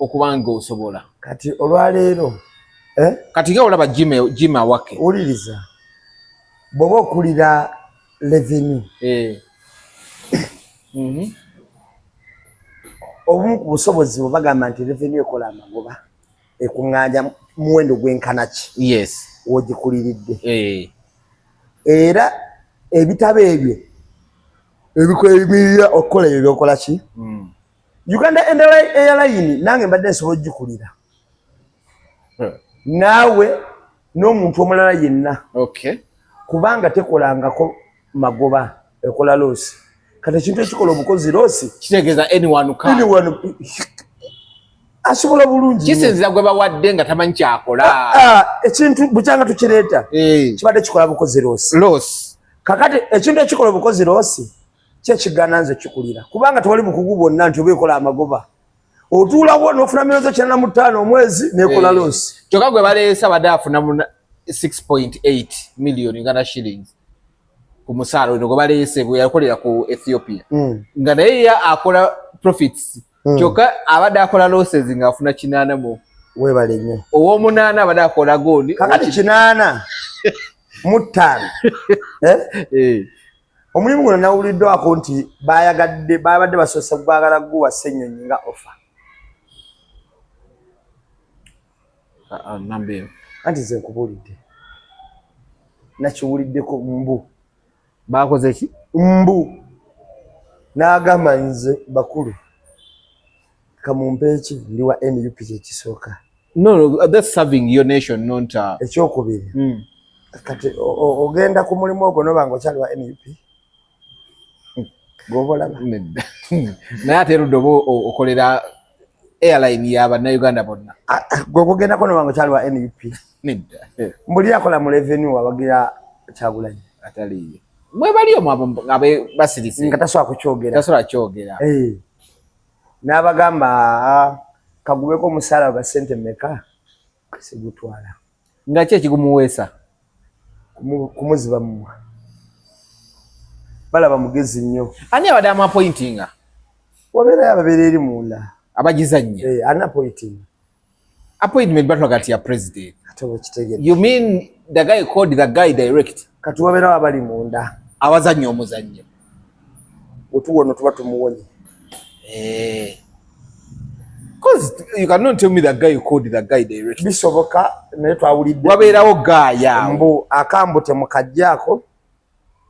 okuba nga osobola. Kati olwaleero kati nga olaba Jima Wake owuliriza bw'oba okulira revenue obumu ku busobozi bwe bagamba nti revenue ekola amagoba ekuŋŋaanya muwendo gw'enkanaki. Yes. Wogikuliridde era ebitabo ebyo ebikweyimirira okukola ebyo byokola ki? Uganda Airline nange mbadde nsobola ogikulira naawe n'omuntu omulala yenna kubanga tekolangako magoba ekola loosi. Kati ekintu ekikola obukozi loosi kitegeeza anyone asobola bulungi kisinzira gwe bawadde nga tamanyi kyakola. Ekintu bukyanga tukireeta kibadde kikola bukozi loosi. Kakati ekintu ekikola obukozi loosi kyekigaana nze kikulira kubanga tewali bukugu bwonna nti oba ekola amagoba otuulawo n'ofuna $445 omwezi n'ekola loosi. Kyokka gwe baleesa badde afuna 6.8 million Uganda shillings ku musaala ono gwe baleese bwe yakolera ku Ethiopia nga naye akola profits kyokka abadde akola losses nga afuna 8 mu webale nnyo ow'omunaana abadde akola gondi kakati 8 mu 5 omulimu guno nawuliddwako nti babadde basoose gwagala guwa Ssenyonyi nga offer. Anti nze nkubuulidde nakiwuliddeko mbu bakoze ki mbu n'agamba nze bakulu kamumpe eki ndi wa NUP kyekisooka. No, that's serving your nation not ekyokubiri kati ogenda ku mulimu ogwo noba nga okyali wa NUP gobolaba naye ate erudde oba okolera airline y'Abannayuganda bonna gwe kugendako noba nga okyali wa NUP mbuli akola mu revenue wabagira Kyagulanyi ataliyo mwe bali omwo abe basirise nga tasobola kyogera n'abagamba kagubeko omusaala gwa ssente mmeka sigutwala nga ki ekigumuweesa kumuziba mumwa balaba mugezi nnyo. Ani abadde amapointinga? Wabeerayo ababeera eri munda abagizannya anapointing appointment batwa kati ya president. Kitegeera. You mean the guy called the guy direct? Kati wabeerayo abali munda abazannya omuzannyo otuwono tuba tumuwonye. Because you cannot tell me that guy you called that guy directly. Bisoboka naye twawulidde Wabeerawo gaaya mbu akambu temukajjaako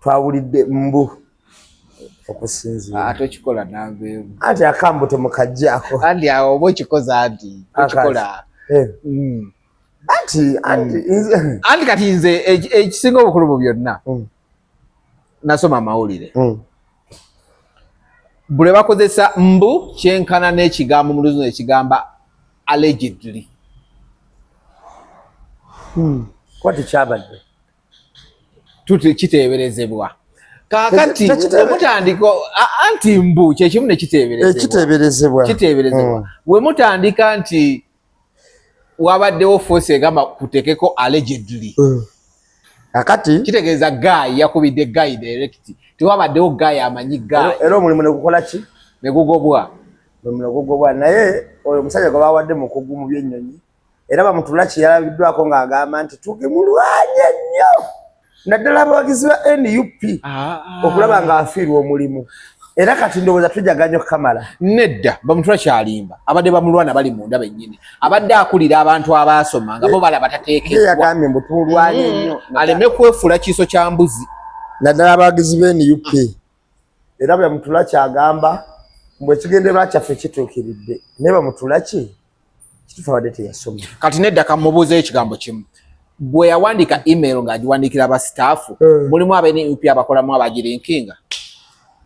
twawulidde mbu okusinziira atokikola nange anti akambu temukajjaako andi awo oba okikoza anti okikola anti kati nze ekisinga obukulu mu byonna nasoma amawulire bwe bakozesa mbu kyenkana n'ekigambo mu luzungu ekigamba allegedly kwati kyabadde kiteeberezebwa kaakati wemutandika anti mbu kyekimu ne kiteeberezebwa we mutandika nti wabaddewo force egamba kutekeko allegedly akati kitegeeza guy yakubidde guy direct tiwabaddewo guy amanyi guy era omulimu ne gukola ki ne gugobwa naye oyo omusajja gwe bawadde mukugu mu byennyonyi era bamutula ki yalabiddwako ng'agamba nti tugimulwanye nnyo naddala abawagizi ba NUP okulaba ng'afiirwa omulimu era kati ndowooza tujaganya okukamala nedda bamutula kyalimba abadde bamulwana bali munda bennyini abadde akulira abantu abaasoma nga bo balaba tateekebwa yagambye mbu tumulwanye nnyo aleme kwefula kiiso kya mbuzi naddala abawagizi ba NUP era bamutula kyagamba mbu ekigendererwa kyaffe kituukiridde naye bamutula ki kituufu abadde teyasoma kati nedda kamubuuzeyo ekigambo kimu bwe yawandiika email ng'agiwandiikira abasitaafu mulimu ab'NUP abakolamu abagirinkinga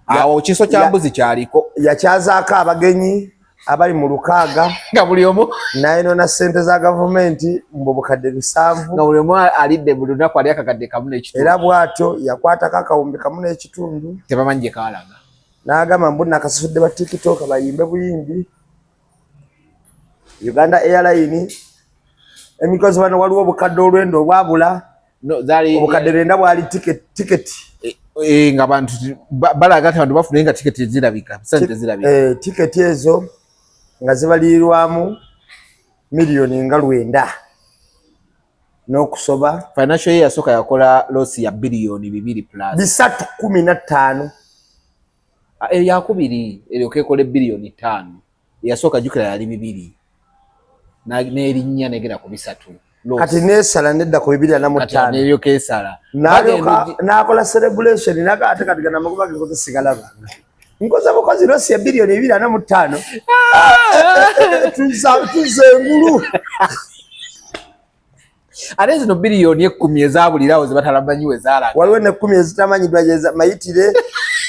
awo kiso kya mbuzi kyaliko yakyazaako abagenyi abali mu 600 nga buli omu n'ayinona ssente za gavumenti mbu bukadde 7 nga buli omu alidde buli lunaku ali akakadde kamu n'ekitundu era bw'atyo yakwatako akawumbi kamu n'ekitundu tebamanyi gye kaalaga n'agamba mbu nakasasudde ba TikTok bayimbe buyimbi Uganda Airline emikozi bano waliwo obukadde olwendo obwabula obukadde 9 bwali tiketi nga bantu balaga nti abantu bafuna nga tiketi zirabika sente zirabika tiketi ezo nga zibalirirwamu miliyoni nga 9 n'okusoba financial year yasooka yakola loss ya biliyoni 2 plus 315 yakubiri eryoka ekole biliyoni 5 yasooka jukira yali 2 n'erinnya negera ku 3 kati nesala nedda ku 205 neryoka esala n'akola celebration n'ate kati gana amagoba gekoze sigalaba nkoze bukozi losi ya biliyoni 205 tuze engulu ate zino biliyoni 10 ezabulirawo zebatalamanyiwe zalaga waliwo ne 10 ezitamanyidwa mayitire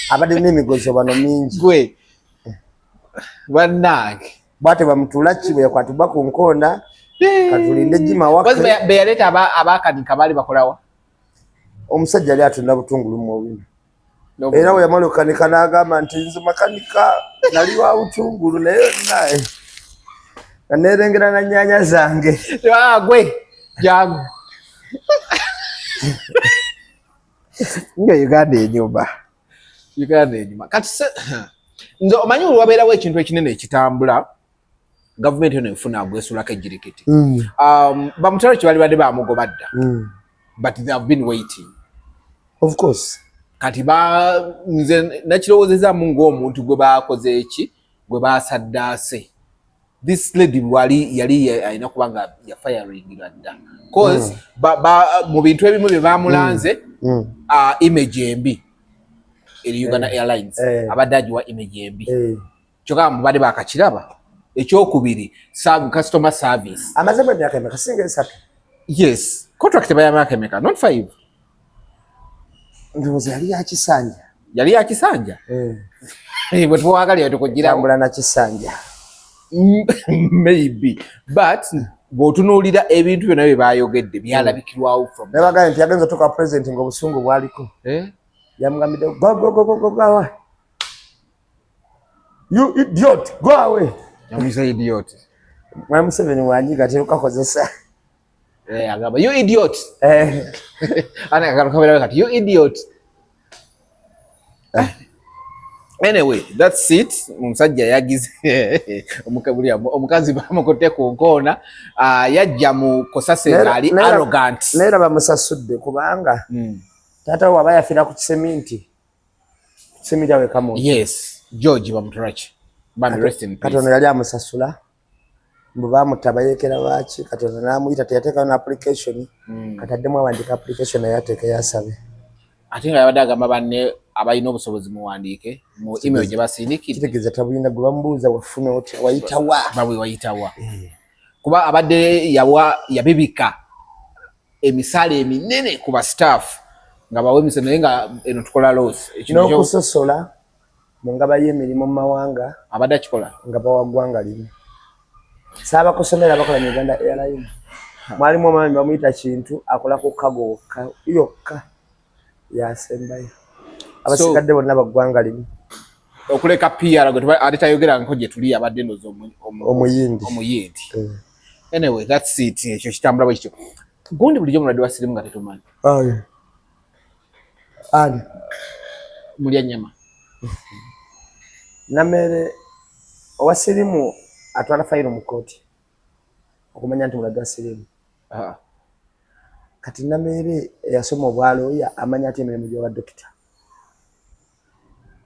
abadde n'emigozo bano mingi gwe bannange bwate bamutula ki bwe yakwatibwa ku nkonda katulinde jima wake beyaleeta abakanika baali bakolawa omusajja ali atunda butungulu mu owino era we yamala okukanika n'agamba nti nze makanika nali wa butungulu naye naye nerengera na nnyanya zange gwe jangu nga Uganda enyuma kati nze omanyi olwabeerawo ekintu ekinene ekitambula gavumenti eno efuna agwesulako ejirikiti bamutalo kibali badde bamugoba dda but they have been waiting of course kati nze nakirowoozezaamu ng'omuntu gwe bakoze eki gwe basaddaase this lady yali alina kuba nga yafiringira dda cause mu bintu ebimu bye bamulanze image embi eri Uganda Airlines abadde agiwa image embi kyokka mubadde bakakiraba ekyokubiri customer service amaze emyaka emeka singa 3 yes contract by myaka emeka not 5 ndowooza yali yakisanja bwe tuwagalira tukugira tambula na kisanja maybe but bw'otunuulira ebintu byonna bye bayogedde byalabikirwawo from nebagambye nti yagenza otuuka president ng'obusungu bwaliko yamugambidde go you idiot go away yamuyisa idiot mwami Museveni wanyiga terukakozesa agamba you idiot ana akakalukabira kati you idiot anyway that's it omusajja yagize omukazi bamukotte ku nkoona yajja mu kosase ngali arrogant naye bamusasudde kubanga taata waba yafira ku kiseminti awe kamo yes George bamuturachi band rest in peace katono yali amusasula mbu bamutaba yekera baki Katonda n'amuyita teyateekayo na application kati addemu awandika application naye ateeke yasabe ate nga yabadde agamba banne abalina obusobozi muwandiike mu email gye basindikidde kitegeeza tabulina gwe bamubuuza wafune otya wayitawa babwe wayitawa kuba abadde yabibika emisaala eminene ku ba staff nga bawe emisolo naye nga eno tukola loss n'okusosola mu ngaba y'emirimu mu mawanga abadde akikola nga bawa ggwanga limu saabakusomera bakola mu Uganda Airline mwalimu omwami bamuyita Kintu akola ku kago yokka yasembayo abasigadde bonna baggwanga limu okuleka PR gwe ate tayogera nko gye tuli abadde ndoza omuyindi anyway that's it ekyo kitambula bwe kityo gundi bulijjo mulwadde wa sirimu nga tetumanyi ani mulya nnyama Namere owa sirimu atwala fayiro mu kooti okumanya nti mulwadde wa sirimu kati Namere eyasoma obwalooya amanya ati emirimu gy'obwa dokita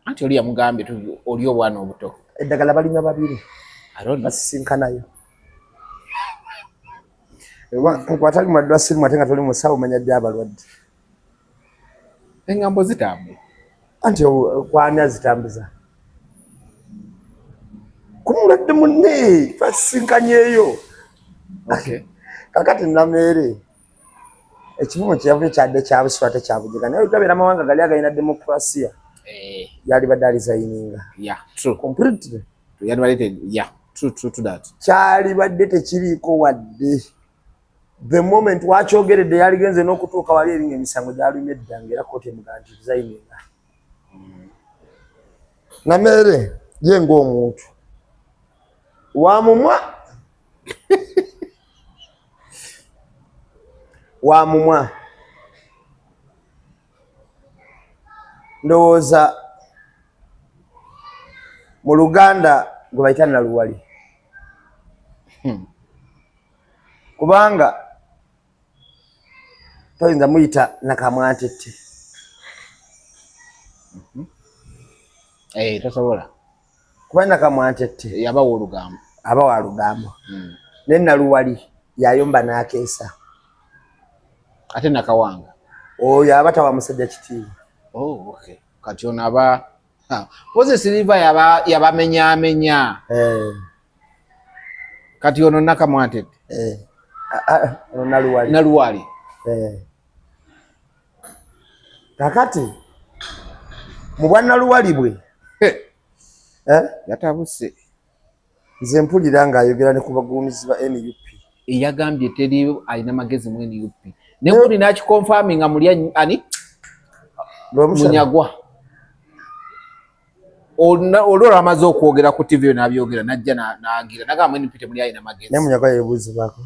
anti oli yamugambye oli obwana obuto eddagala balinywa babiri basisinkanayo nkwatali mulwadde wa sirimu ate nga toli musawo omanya ddi abalwadde engambo zitambula anti kwani azitambuza kumulwadde munne twasisinkanyeeyo kakati Namere ekivumo kyeyavudde kyadde kyabuswa tekyabujiga naye gabeera amawanga gali agalina demokrasiya yali badde alizayininga completely kyali badde tekiriiko wadde the moment wakyogeredde yaligenze n'okutuuka wali eringa emisango gyalumye eddanga era kooti emugaa nti lizayininga Namere ye ng'omuntu wamumwa wamumwa ndowooza mu Luganda gwe bayita Naluwali kubanga toyinza muyita Nakamwantette tasobola kuba Nakamwantette yabawa olugambo aba wa lugambo ne Naluwali yayomba n'akeesa ate Nakawanga oyo aba tawa musajja kitiibwa kati ono aba pozi Silver yabamenyaamenya kati ono Nakamwantette ono Naluwali kakati mu bwa Naluwali bwe yatabuse nze mpulira ng'ayogera ne ku baguumizi ba NUP eyagambye teri alina magezi mu NUP nekuli nakikonfaminga muli ani Munyagwa olwo amaze okwogera ku TV nabyogera najja nagira nagamba NUP temuli alina magezi ne Munyagwa yebuuzibwako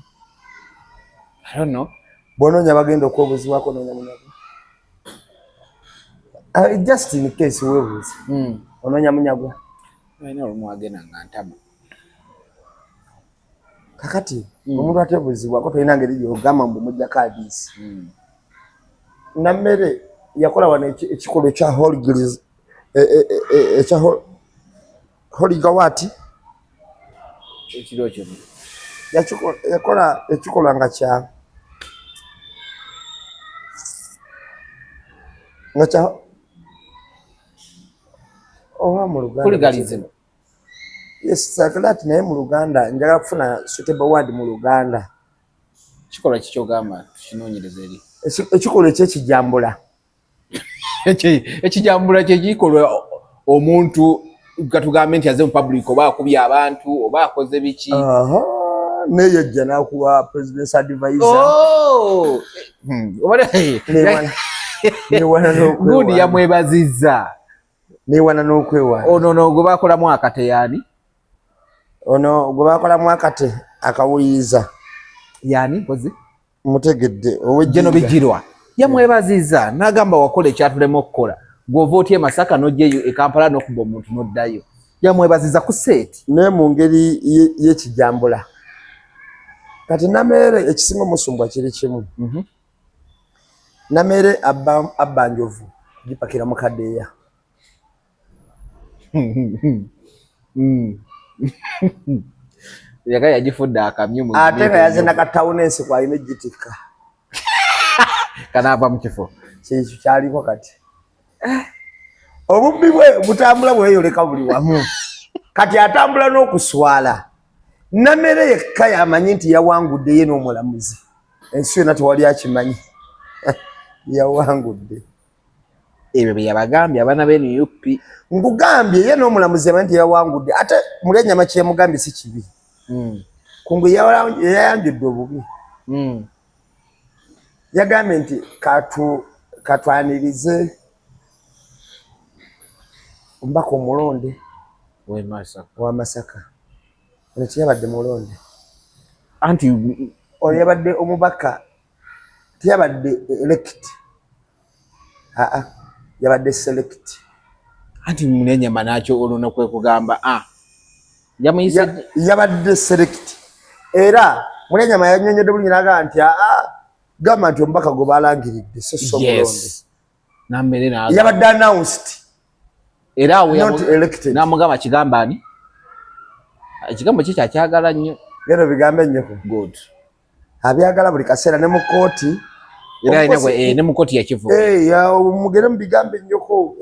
I don't know bonoonya bagenda okwebuuzibwako noonya Munyagwa just in case weebuuza onoonya Munyagwa ayina olumwagenda nga ntama kakati omuntu atebuuzibwako tolina ngeri gy'ogamba mbu mujjako adiisi Namere yakola wano ekikolwa ekya Holigiriz ekya Holigawati ekiro kino yakola ekikolwa nga kya owa mu Luganda Holigalism yes sakalati naye mu Luganda njagala kufuna suitable word mu Luganda kikolwa kikyogamba tukinoonyereza eri ekikolwa ekyekijambula ekijambula kyekikolwa omuntu gatugambe nti aze mu public oba akubye abantu oba akoze biki neyejja n'akuwa president's advisor gundi yamwebazizza newana n'okwewa ono gwe bakolamu akate yani ono gwe bakolamu akate akawuliriza yani kozi mutegedde owejjeno bijirwa yamwebazizza n'agamba wakola ekyatulema okukola gw'ova otya Masaka n'ojjeyo e Kampala n'okuba omuntu n'oddayo yamwebazizza ku seeti naye mu ngeri y'ekijambula kati Namere ekisinga omusumbwa kiri kimu Namere abba njovu gipakira mu kadeeya Yagaya yagifudde akamyu mu ate nga yazina katawunensi kwa ine gitika kanava mu kifo kyekyo kyaliko kati obubbi bwe butambula bweyoleka buli wamu kati atambula n'okuswala Namere yekka yamanyi nti yawangudde ye n'omulamuzi ensi yonna tewali akimanyi yawangudde ebyo bye yabagambye abaana b'NUP nkugambye ye n'omulamuzi yamanyi nti yawangudde ate Mulyenyama kye yamugambye si kibi kungu yayanjudde obubi yagambye nti katwanirize ombaka omulonde wa Masaka ono tiyabadde mulonde anti ono yabadde omubaka tiyabadde elect yabadde select anti Mulyenyama nakyo oluna kwe kugamba yamuyise yabadde select era Mulyenyama yanyonyodde bulungi n'agamba nti gamba nti omubaka gwe balangiridde so mulonde Namere yabadde announced era awo namugamba kigamba ani ekigambo kye kyakyagala nnyo bino bigambe nnyoko good abyagala buli kaseera ne mu kooti era ne mu kooti yakivuga mugere mu bigambe nnyoko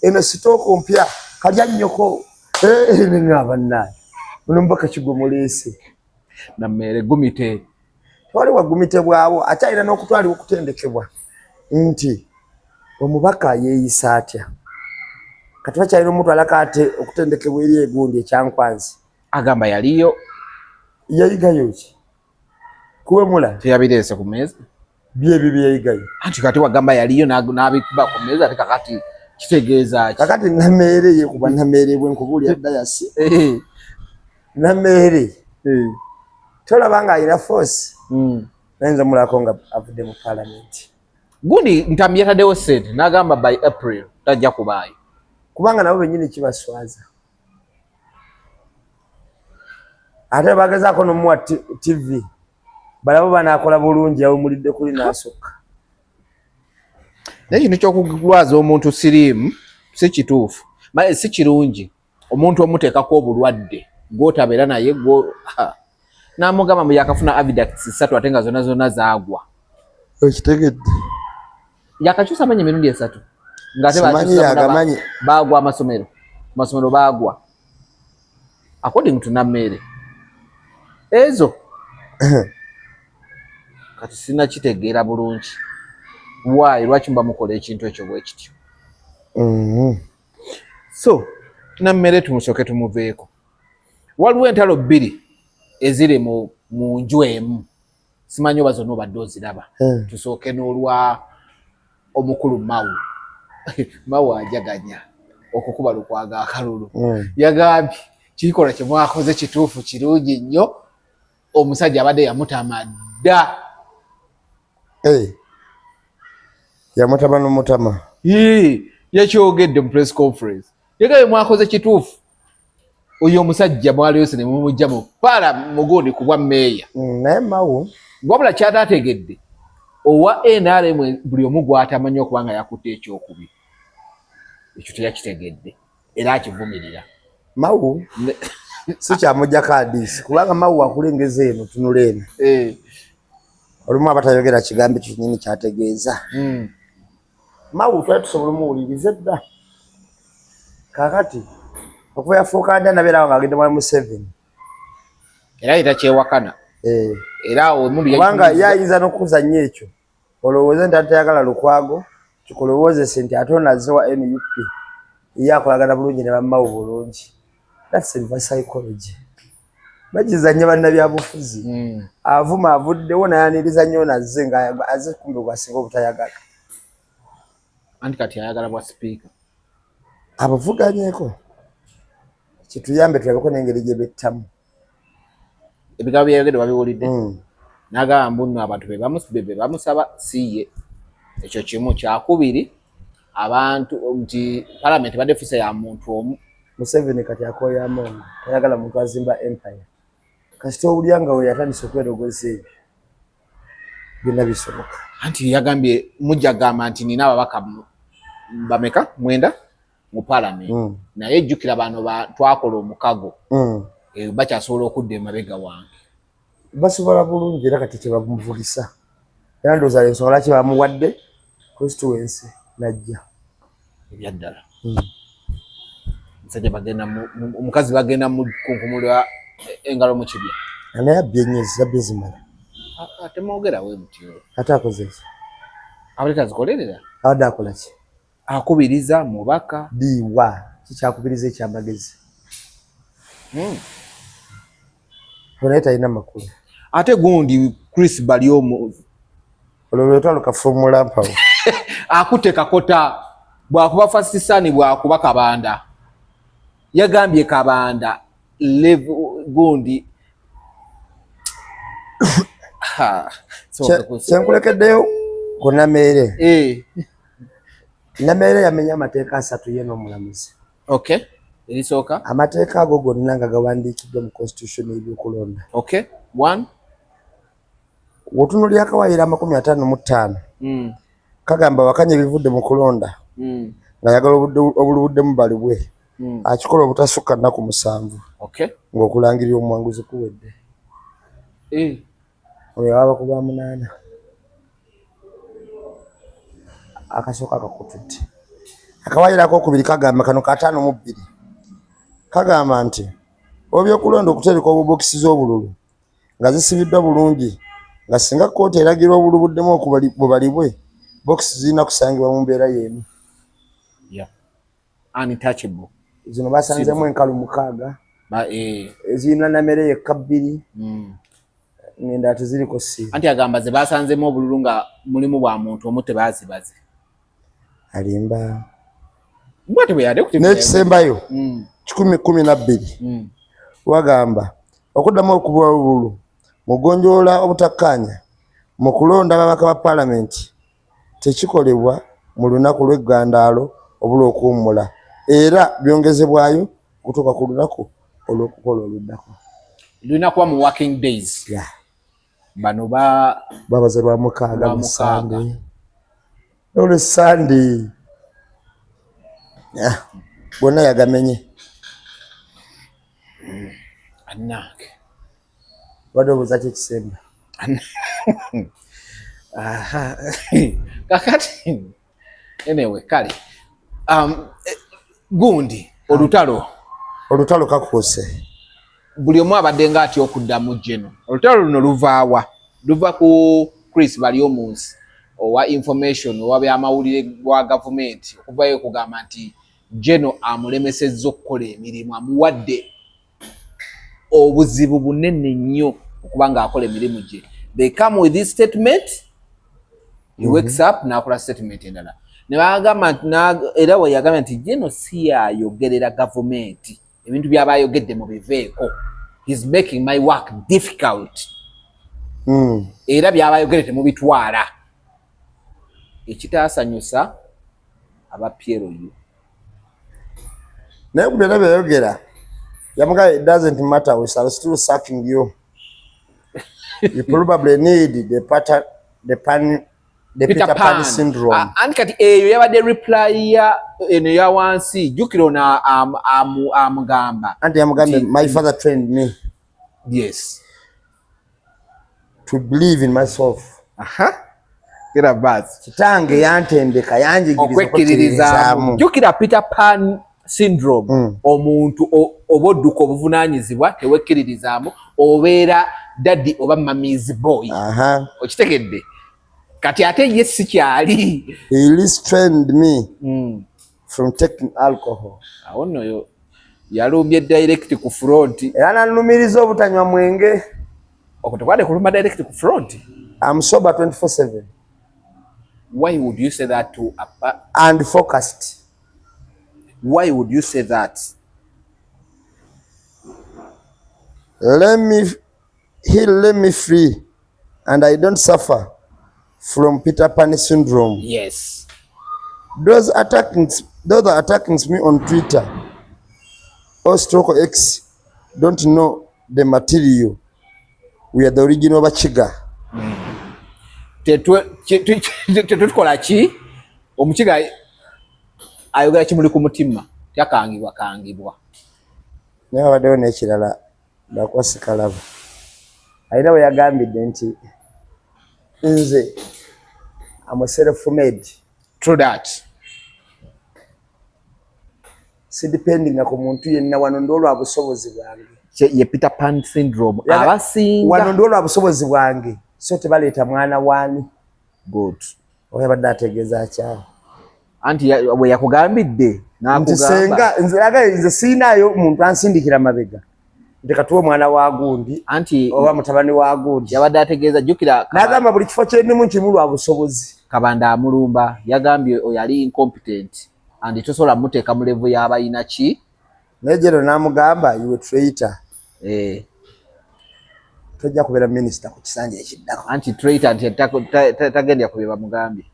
eno sitooko mpya kalya nnyoko nengaba naye ono mubaka kigwe muleese Namere gumite tewali wagumite bwawo ate alina n'okutwalibwa okutendekebwa nti omubaka yeeyisa atya kati bakyalina omutwalako ate okutendekebwa eri egundi ekyankwanzi agamba yaliyo yayigayo ki kuwemula teyabireese ku meeza byebyo byeyayigayo anti kati wagamba yaliyo n'abikuba ku meeza ate kakati kitegeeza ki kakati Namere yekuba Namere bwenkubuulira dayasi Namere tolaba nga alina force nayinza mulako nga avudde mu parliament gundi Ntambi yataddewo ssente n'agamba by April tajja kubaayo kubanga nabo bennyini kibaswaza ate bagezaako n'omuwa TV balabo banaakola bulungi awumulidde kuli n'asukka naye kino ky'okulwaza omuntu siriimu si kituufu si kirungi omuntu omuteekako obulwadde gw'otabeera naye n'amugamba mbu yakafuna avidax 3 ate nga zonna zaagwa okitegedde yakakyusa amanyi emirundi 3 ng'ate baagwa amasomero baagwa according to Namere ezo kati sina kitegeera bulungi lwaki mba mukola ekintu ekyo bwe kityo so Namere tumusooke tumuveeko waliwo entalo 2 eziri mu nju emu simanyi oba zonna obadde oziraba tusooke n'olwa omukulu Mawu ajaganya okukuba lukwaga akalulu yagambye kikola kye mwakoze kituufu kirungi nnyo omusajja abadde yamutama dda yamutama n'omutama yakyogedde mu press conference yagambye mwakoze kituufu oyo omusajja mwali yose ne mumujja mu paala mugundi ku bwa mmeeya naye Mawu wabula kyataategedde owa NRM buli omu gw'atamanyi okuba nga yakutte ekyokubiri ekyo teyakitegedde era akivumirira Mawu si kyamujjako adiisi kubanga Mawu akulengeza eno tunula eno olumu abatayogera kigambo ekyo kinnyini kyategeeza Mawu twali tusobola omuwuliriza edda kakati okuva yafuuka nda nabeerawo ng'agende mwana Museveni era yitakyewakana era omundu kubanga yayinza n'okuzannya ekyo olowooze nti atayagala Lukwago kikulowoozese nti ate onaze wa NUP ye akolagana bulungi ne bammawo bulungi that's reverse psychology bagizannya bannabyabufuzi avuma avuddewo nayaniriza nnyo nazze nga aze kumbe gwasinga obutayagala anti kati ayagala bwa sipiika abavuganyeeko kituyambe tulabeko n'engeri gye bettamu ebigambo byayogedde babiwulidde n'agamba mbu nno abantu be bamusaba siye ekyo kimu kyakubiri abantu nti palamenti badde fisa ya muntu omu Museveni kati akooya amongo tayagala muntu azimba empire kasita owulya nga we yatandisa okwerogoza ebyo byonna bisoboka anti yagambye mujja gamba nti nina ababaka bameka 9 mu palamenti naye jjukira bano twakola omukago bakyasobola okudda emabega wange. Basobola bulungi era kati kyebamuvugisa. Era ndowooza ensonga lwaki bamuwadde constituency najja. Ebyaddala. Musajja bagenda omukazi bagenda mu kunkumulwa engalo mu kibya. Naye abbye nnyo zabbe zimala. Ate mwogera we mutyo. Ate akoze ki? Abadde azikolerera. Abadde akola ki? Akubiriza mubaka. Diwa kikyakubiriza ekyamagezi. Naye talina makulu. Ate gundi Chris Balyomu olwo lwetwalo kafumula mpawo. Akutte kakota bwakuba first son bwakuba Kabanda. Yagambye Kabanda gundi kyenkulekeddeyo ku Nameere. Nameere yamenya amateeka 3 ye n'omulamuzi. Okay. Erisooka? Amateeka ago gonna nga gawandiikiddwa mu constitution y'ebyokulonda. Okay. 1. Wotunuulira Akawaayiro 55. Kagamba wakanya ebivudde mu kulonda. Ng'ayagala obulubuddemu balibwe. Akikola obutasukka nnaku 7. Okay. Ng'okulangirira omuwanguzi kuwedde. Oyo yaba ku lwa 8. Akasooka akakutudde. Akawaayiro akokubiri kagamba kano ka 5-2. Kagamba nti obyokulonda okutereka obubokisi z'obululu nga zisibiddwa bulungi nga singa kkooti eragira obulubuddemu okubalibwe bokisi zirina kusangibwa mu mbeera y'emu. Untouchable. Zino basanzemu enkalu 6. Ezirina Nameere yekka 2. Ngenda teziriko ssiiba. Anti agamba ze basanzemu obululu nga mulimu bwa muntu omu tebazibaze. Alimba. Mwate bwe yade kuti. N'ekisembayo 10-12. Wagamba okuddamu okubwa obululu mugonjoola obutakkaanya mu kulonda ababaka ba paalamenti tekikolebwa mu lunaku lw'eggandaalo olw'okuwummula era byongezebwayo okutuuka ku lunaku olw'okukola oluddako. Lulina kuba mu working days. Bano babaze lwa 6 mu Sande. Olwe Sande. Bonna yagamenye. Anake. Wadde obuuza ki ekisemba? Kakati. Anyway, kale. Gundi, olutalo kakuse. Buli omu abadde ng'atya okudda mu Geno. Olutalo luno luvaawa. Luva ku Chris Balyomu owa information owa byamawulire wa gavumenti okuvayo okugamba nti Geno amulemesezza okukola emirimu, amuwadde obuzibu bunene nnyo okuba ng'akola emirimu gye. They come with this statement, he wakes up n'akola statement endala. Ne bagamba era we yagamba nti Geno si yayogerera gavumenti, ebintu by'aba ayogedde mu biveeko. He's making my work difficult. Era by'aba ayogedde temubitwala. Ekitaasanyusa aba Piero yu. Naye ku byonna byayogera yamuga it doesn't matter, we shall still sucking you. You probably need the Peter Pan syndrome. And kati eyo yabadde reply ya eno ya wansi jukiro na amugamba. Anti yamugambe my father trained me. Yes. To believe in myself. Kira baz. Kitange yantendeka yanjigiriza okwekkiririzaamu. Jukira Peter Pan syndrome. Omuntu obodduka obuvunanyizibwa tewekkiririzaamu obeera daddy oba mamizi boy. Okitegedde. Kati ate ye si kyali. He restrained me from taking alcohol. Awo nno yo yalumbye direct ku front. Era nanumiriza obutanywa mwenge. Okutekwade kulumba direct ku front. I'm sober 24/7. Why would you say that to and focused? Why would you say that? Let me free and I don't suffer from Peter Pan syndrome. Yes. Those are attacking me on Twitter or stroke X don't know the material. We are the original Bachiga. Tetukola ki? Omukiga ayogera kimuli ku mutima. Yakangibwa. Naye abaddewo n'ekirala ndakwasi kalaba alina we yagambidde nti nze am self-made. True that. Si depending ku muntu yenna wano ndolwa busobozi bwange. Ye Peter Pan syndrome. Abasinga. Wano ndolwa busobozi bwange. So tebaleta mwana wani. Good. Oya badde ategeeza akyawo. Anti we yakugambidde n'akugamba. Nze siinaayo muntu ansindikira mabega. Ndekatuwe mwana wa gundi. Anti oba mutabani wa gundi. Yabadde ategeeza jjukira. N'agamba buli kifo kyennimu nkimu lwa busobozi. Kabanda amulumba yagambye oyali incompetent and tosobola muteeka mu level y'abayina ki. Naye jero n'amugamba you a traitor. Tojja kubeera minisita ku kisanja ekiddako. Anti traitor nti tagendya ku bye bamugambye.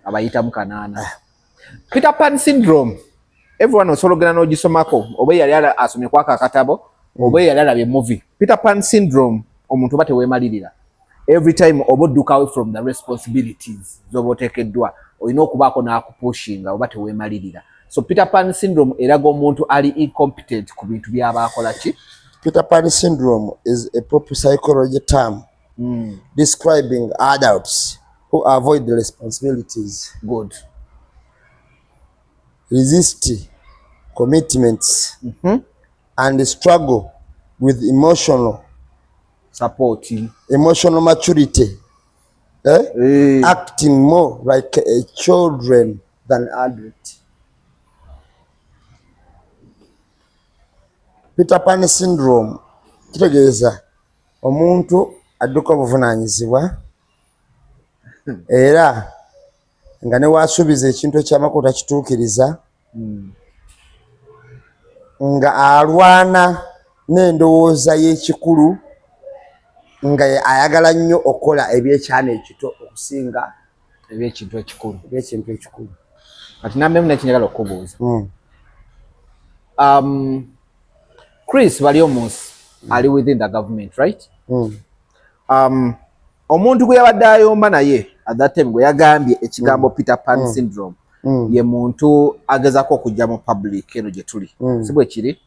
Abayitamu kanaana. Peter Pan syndrome. Everyone osologera n'ogisomako oba yali asomye kwaka akatabo oba yali alabye movie. Peter Pan syndrome omuntu oba teweemalirira. Every time oba odduka away from the responsibilities zoba oteekeddwa olina okubaako n'akupushinga oba teweemalirira. So Peter Pan syndrome eraga omuntu ali incompetent ku bintu by'aba akola ki. Peter Pan syndrome is a pop psychology term describing adults who avoid the responsibilities. Good. Resist commitments and struggle with emotional support, emotional maturity, acting more like a children than adult. Peter Pan syndrome kitegeeza omuntu adduka obuvunaanyizibwa era nga ne waasuubiza ekintu eky'amakulu takituukiriza nga alwana n'endowooza y'ekikulu nga ayagala nnyo okukola ebyekyana ekito okusinga eby'ekintu ekikulu. Kati nambe muna kinjagala okubuuza. Chris Baliomus ali within the government, right? Omuntu gwe yabadde ayomba naye at that time gwe yagambye ekigambo Peter Pan syndrome ye muntu agezaako okujja mu public eno gye tuli. Si bwe kiri?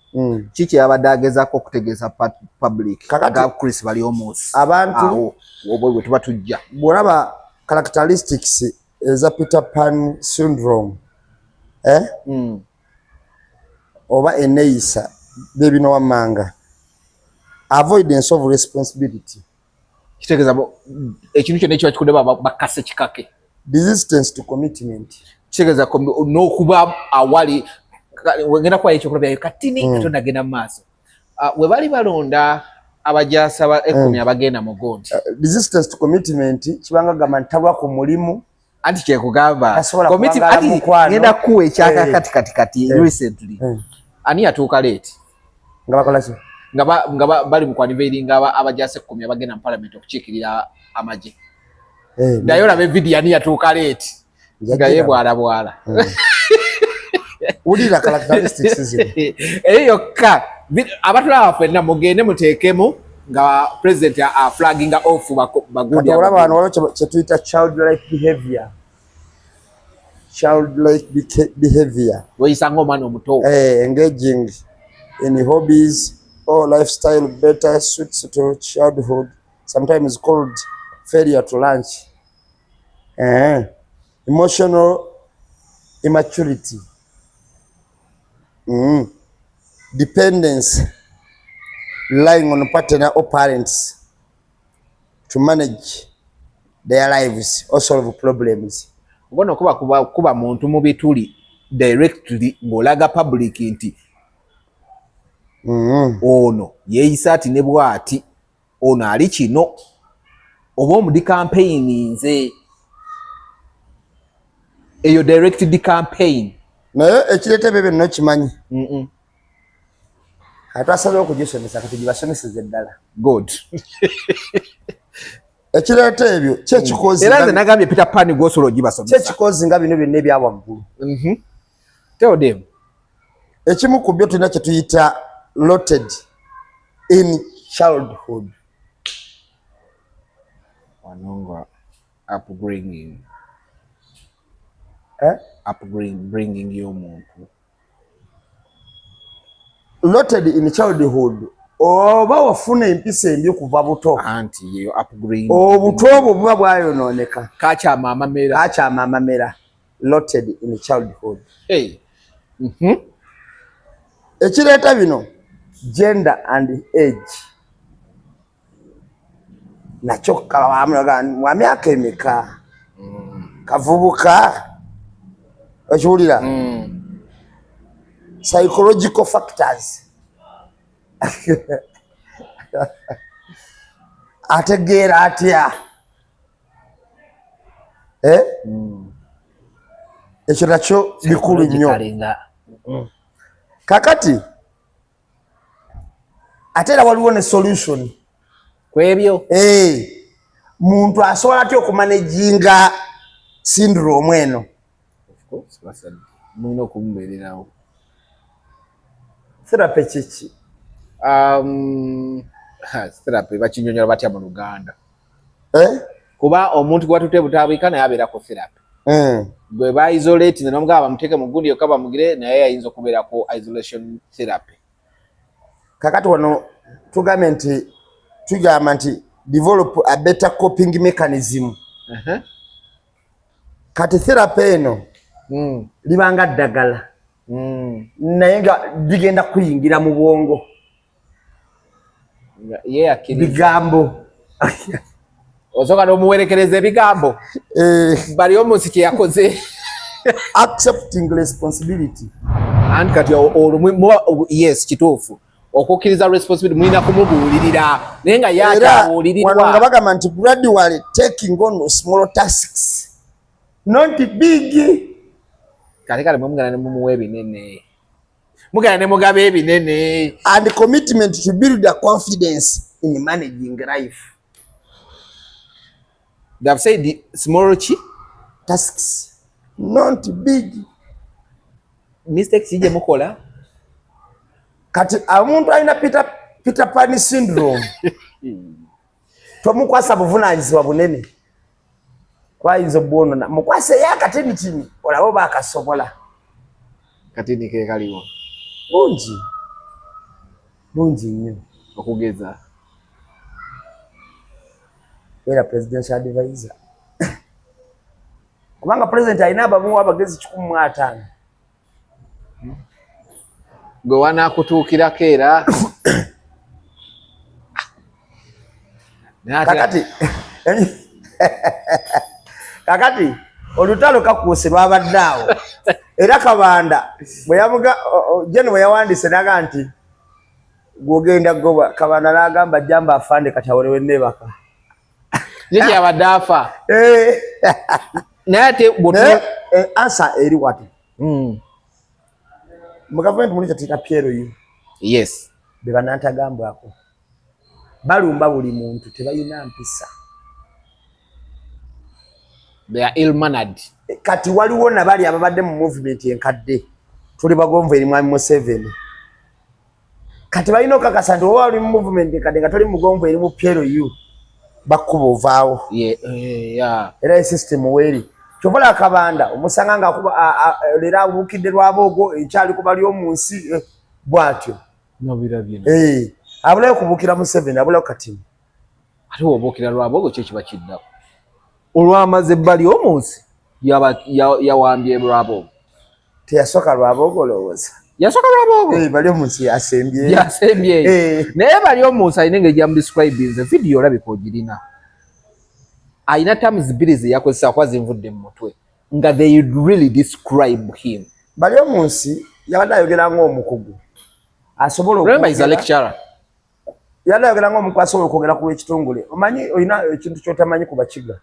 Kiki yabadde agezaako okutegeeza public ga Chris Baliomus abantu bwe tuba tujja bw'olaba characteristics eza Peter Pan syndrome oba eneeyisa bebino wammanga avoidance of responsibility. Kitegeeza ekintu kyonna ekiba kikudde bakase kikake. Resistance to commitment. Kitegeeza n'okuba awali wengenda kuba ekyokulabyayo katini Katonda agenda mu maaso. We bali balonda abajaasa ba 10 abagenda mu gondi. Resistance to commitment kibanga gamba ntabwa ku mulimu anti kyekugamba commitment ngenda kuwa ekyaka kati recently ani yatuuka late nga bakola ki nga bali mu kwanivering abajaasa 10 abagenda mu parliament okukiikirira amagye. Naye olabe video ani yatuuka late nga ye bwala ulira characteristics zino yokka abatulaba ffenna mugende muteekemu nga president flagging off bagundi olaba wano waliwo kye tuyita childlike behavior weyisanga omwana omuto engaging in hobbies or lifestyle better suits to childhood, sometimes called failure to lunch. Emotional immaturity, dependence, relying on partner or parents to manage their lives or solve problems. Ngono kuba muntu mu bituli directly ng'olaga public nti ono yeeyisa ati ne bwati ono ali kino oba omudi campaign nze eyo directed campaign naye ekireeta ebyo byonna kimanyi atwasabye okugisomesa kati gibasomeseze eddala good ekireeta ebyo kyekikozi era nze nagambye Peter Pan gwosobola ogibasomesa kyekikozi nga bino byonna ebya waggulu tell them ekimu ku byo tulina kye tuyita rooted in childhood. Wanonga upbringing bringing y'omuntu rooted in childhood oba wafuna empisa embi okuva buto anti yo upgrade obuto obwo buba bwayonooneka kakyama amamera rooted in childhood. Hey. Ekireeta bino gender and age nakyo wa myaka emeka kavubuka okiwulira psychological factors ategeera atya ekyo nakyo bikulu nnyo kakati ate era waliwo ne solution kwebyo muntu asobola atya okumanaginga syndrome eno mulina okumubeererawo therapy kiki therapy bakinyonyola batya mu Luganda kuba omuntu gwe batutte butaabwika naye abeerako therapy bwe ba isolate n'omugaba bamuteeke mu gundi yokka bamugire naye ayinza okubeerako isolation therapy. Kakati wano tugamba nti develop a better coping mechanism. Kati therapy eno libanga ddagala naye nga ligenda kuyingira mu bwongo bigambo osoka n'omuwerekereza ebigambo bali omunsi kye yakoze accepting responsibility anti kati yes kituufu okukkiriza responsibility mulina kumubuulirira naye nga yakyabuulirirwa wano nga bagamba nti gradually taking on small tasks not big kale mugana ne mumuwa ebinene mugana ne mugaba ebinene and commitment to build a confidence in managing life. They have said the small tasks not big mistakes ije mukola kati omuntu alina Peter Pan syndrome tomukwasa buvunanyizibwa bunene kwayinza obwonona mukwase yakatini olabo bakasobola katini ke kaliwo bungi nnyo okugeza era presidential advisor kubanga president alina abamuwa abagezi 15 gwe wanaakutuukirako era kakati olutalo kakuuse lwabadde awo era Kabanda jeno bwe yawandiise naga nti gwogenda goba Kabanda n'agamba jamba afande kati awolewe nebaka yeki yabadde afa naye ate ansa eri wati mu gavumenti muli kyateeka Piero yu yes be banantagambwako balumba buli muntu tebalina mpisa they are ill mannered kati waliwo nabali ababadde mu movement enkadde tuli bagonvu eri mwami Museveni kati balina okakasa nti oba wali mu movement enkadde nga toli mugonvu eri mu Piero yu bakuba ovaawo era system weri kyobola Kabanda omusanga nga akuba lera abukidde lwaboogo ekyali kubali omunsi bwatyo nobirabye abulayo kubukira Museveni abulayo kati ate obuukira lwaboogo kyo kiba kiddako olwamaze ebbali omunsi yawambye lwaboogo teyasoka lwaboogo olowooza yasoka lwaboogo bali omunsi yasembye naye bali omunsi alina engeri gyamudescribinze video olabika ogirina ayina terms bbiri ze yakozesa kuba zinvudde mu mutwe nga they really describe him. Bali omunsi yabadde ayogera ng'omukugu asobola remember he's a lecturer yabadde ayogera ng'omukugu asobola okwogera ku ekitongole omanyi olina ekintu ky'otamanyi ku Bakiga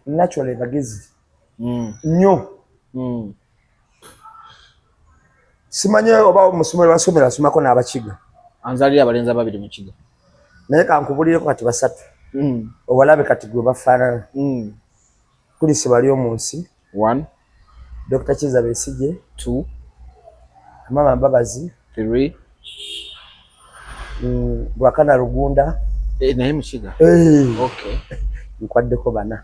naturally bagezi nnyo simanyi oba omusomero basomera asomako n'Abakiga anzalira abalenzi ababiri mu Kiga naye kankubulireko kati basatu obalabe kati gwe bafaanana kulisi bali omunsi 1 Dr. Kiza Besigye 2 Mama Mbabazi 3 Bwakana Rugunda naye mu Kiga okay nkwaddeko 4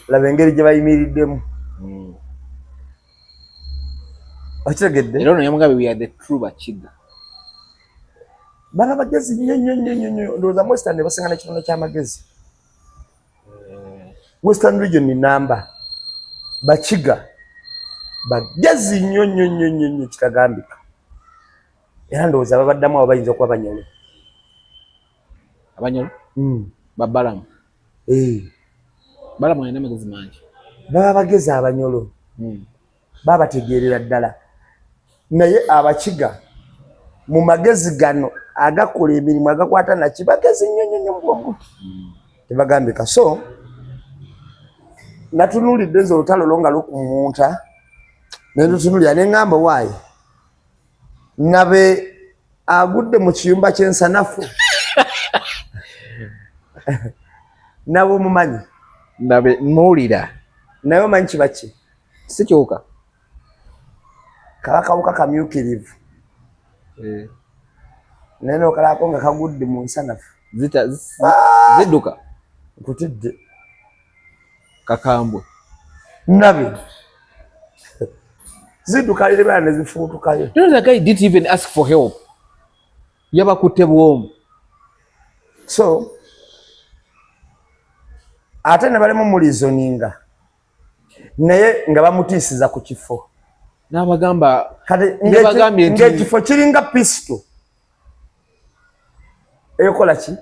laba engeri gye bayimiriddemu Okitegedde? Era ono yamugambe we are the true Bakiga. Bana bagezi nnyo ndowooza mu Western basinga n'ekitono ky'amagezi. Western region ni namba. Bakiga bagezi nnyo kitagambika. Era ndowooza babaddamu abo bayinza okuba Banyolo. Abanyolo? Babalamu. Balamu alina amagezi mangi. Baba bagezi Abanyolo. Baba bategeerera ddala. Naye Abakiga mu magezi gano agakola emirimu agakwata na kibagezi nnyo mu bwongo. Tebagambika. So natunulidde nze olutalo longa lukumunta ne ntutunulira ne ngamba waayi nabe agudde mu kiyumba ky'ensanafu. Nabo mumanyi nabe muwulira naye omanyi kibaki si kiwuka kabakawuka kamyukirivu naye nokalako nga kagudde mu nsanafu zidduka nkutidde kakambwe nabe zidduka lirebera ne zifuutukayo. You know, the guy didn't even ask for help. Yabakutte bwomu. So ate ne balemu mulizoninga naye nga bamutiisiza ku kifo n'abagamba ng'ekifo kiringa pisto eyokola ki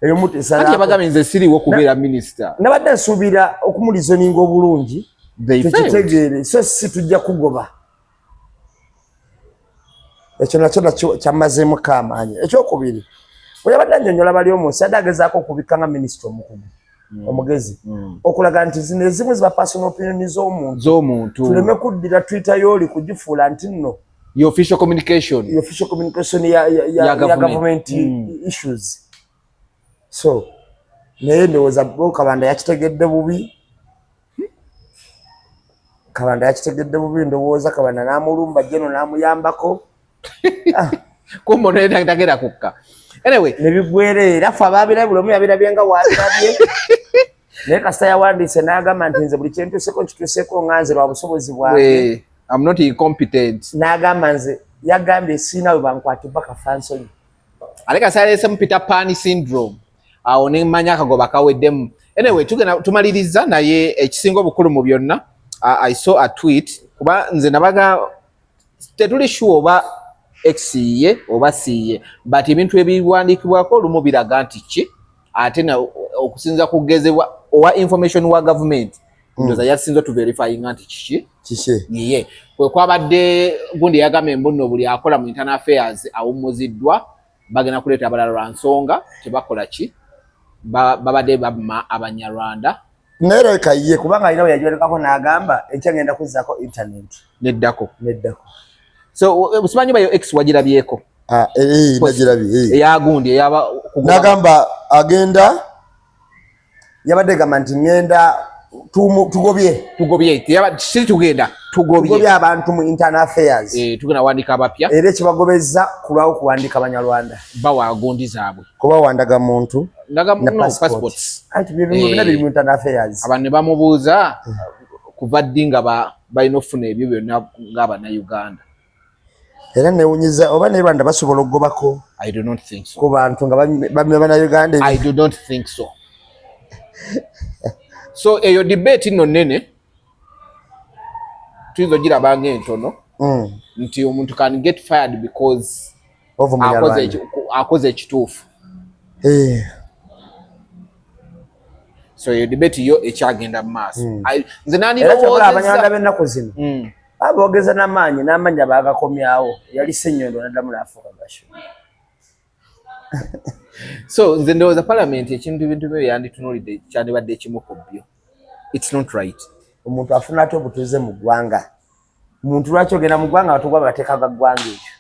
eyomutiisa ati yabagambye nze siriwo kubeera minisita nabadde nsuubira okumulizoninga obulungi tukitegeere so si tujja kugoba ekyo nakyo kyamazeemu kamaanyi. Ekyokubiri bwe yabadde annyonnyola bali omunsi yadde agezaako okubikka nga minisita omukugu omugezi okulaga nti zino ezimu ziba personal opinion z'omuntu tuleme kuddira Twitter y'oli kugifuula nti nno official communication ya government issues. So naye ndowooza Kabanda yakitegedde bubi. Ndowooza Kabanda n'amulumba jeno n'amuyambako kumbe naye tagenda kukka. Anyway, nebigwerera ffe abaabirabe buli omu yabirabye nga waabirabye. Naye kasita yawandiise n'agamba nti nze buli kyentuuseko nkituuseeko nga nze lwa busobozi bwange. I'm not incompetent. N'agamba nze yagambye siina bwe bankwate baka fansoli. Ate kasita yaleesemu Peter Pan syndrome. Awo ne mmanya akagoba kaweddemu. Anyway, tumaliriza naye ekisinga obukulu mu byonna. I saw a tweet. Kuba nze nabaga tetuli sure oba X ye oba si ye, but ebintu ebiwandiikibwako olumu biraga nti ki ate na okusinza kugezebwa owa information wa government ndoza yasinza tu verifying nti kiki ye kwe kwabadde gundi yagamba embono buli akola mu internal affairs awumuziddwa bagena kuleta abalala lwa nsonga tebakola ki babadde bamma Abanyarwanda nero kayiye kubanga alina yajorekako n'agamba ekyagenda kuzzako internet neddako. So usimanyi bayo X wagirabyeko nagirabye eyagundi eyaba nagamba agenda yabadde gamba nti ngenda tugobye tugobye abantu mu internal affairs tugenda wandika abapya era ekibagobezza kulwawo kuwandika Abanyarwanda bawagundi zaabwe kuba wandaga muntu na passports anti bino biri mu internal affairs abantu ne bamubuuza kuva ddi nga balina okufuna ebyo byonna ng'Abannayuganda. Era newunyiza oba ne Rwanda basobola okugobako. I do not think so. Ku bantu nga Bannayuganda. I do not think so. So eyo debate nno nene tuyinza ogirabanga entono nti omuntu can get fired because akoze ekituufu. So eyo debate yo ekyagenda mu maaso. Nze nandirowoozezza Abanyarwanda b'ennaku zino aboogeza n'amaanyi n'amanya baagakomyawo yali Ssenyondo n'addamu n'afuuka Gashu. So nze ndowooza parliament ebintu byo yanditunulidde kyandibadde ekimu ku byo. It's not right. Omuntu afuna ate obutuuze mu ggwanga. Omuntu lwaki ogenda mu ggwanga batugwa bateeka ga ggwanga ekyo.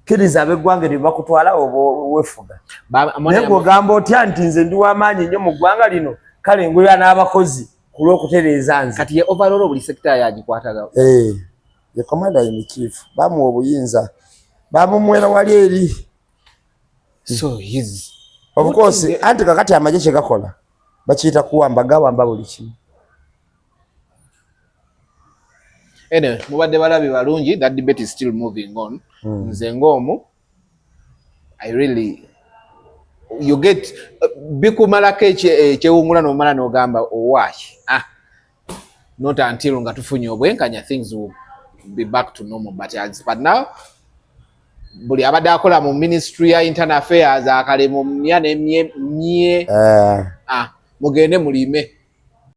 Kkiriza ab'eggwanga eryo bakutwala oba weefuga. Naye ng'ogamba otya nti nze ndi w'amaanyi nnyo mu ggwanga lino kale ngoya n'abakozi ku lw'okutereeza nze. Kati ye overall buli sekita yagikwataga. Ye commander in chief bamuwa obuyinza bamumwera wali eri. So he's of course anti kakati amagye kye gakola bakiyita kuwamba gawamba buli kimu. Anyway, mubadde balabi balungi, that debate is still moving on. Nze ng'omu, I really, you get, bikumalako ekyewungula n'omala n'ogamba, why? Not until nga tufunye obwenkanya, things will be back to normal. But now, buli abadde akola mu ministry ya internal affairs akale mu mye mugende mulime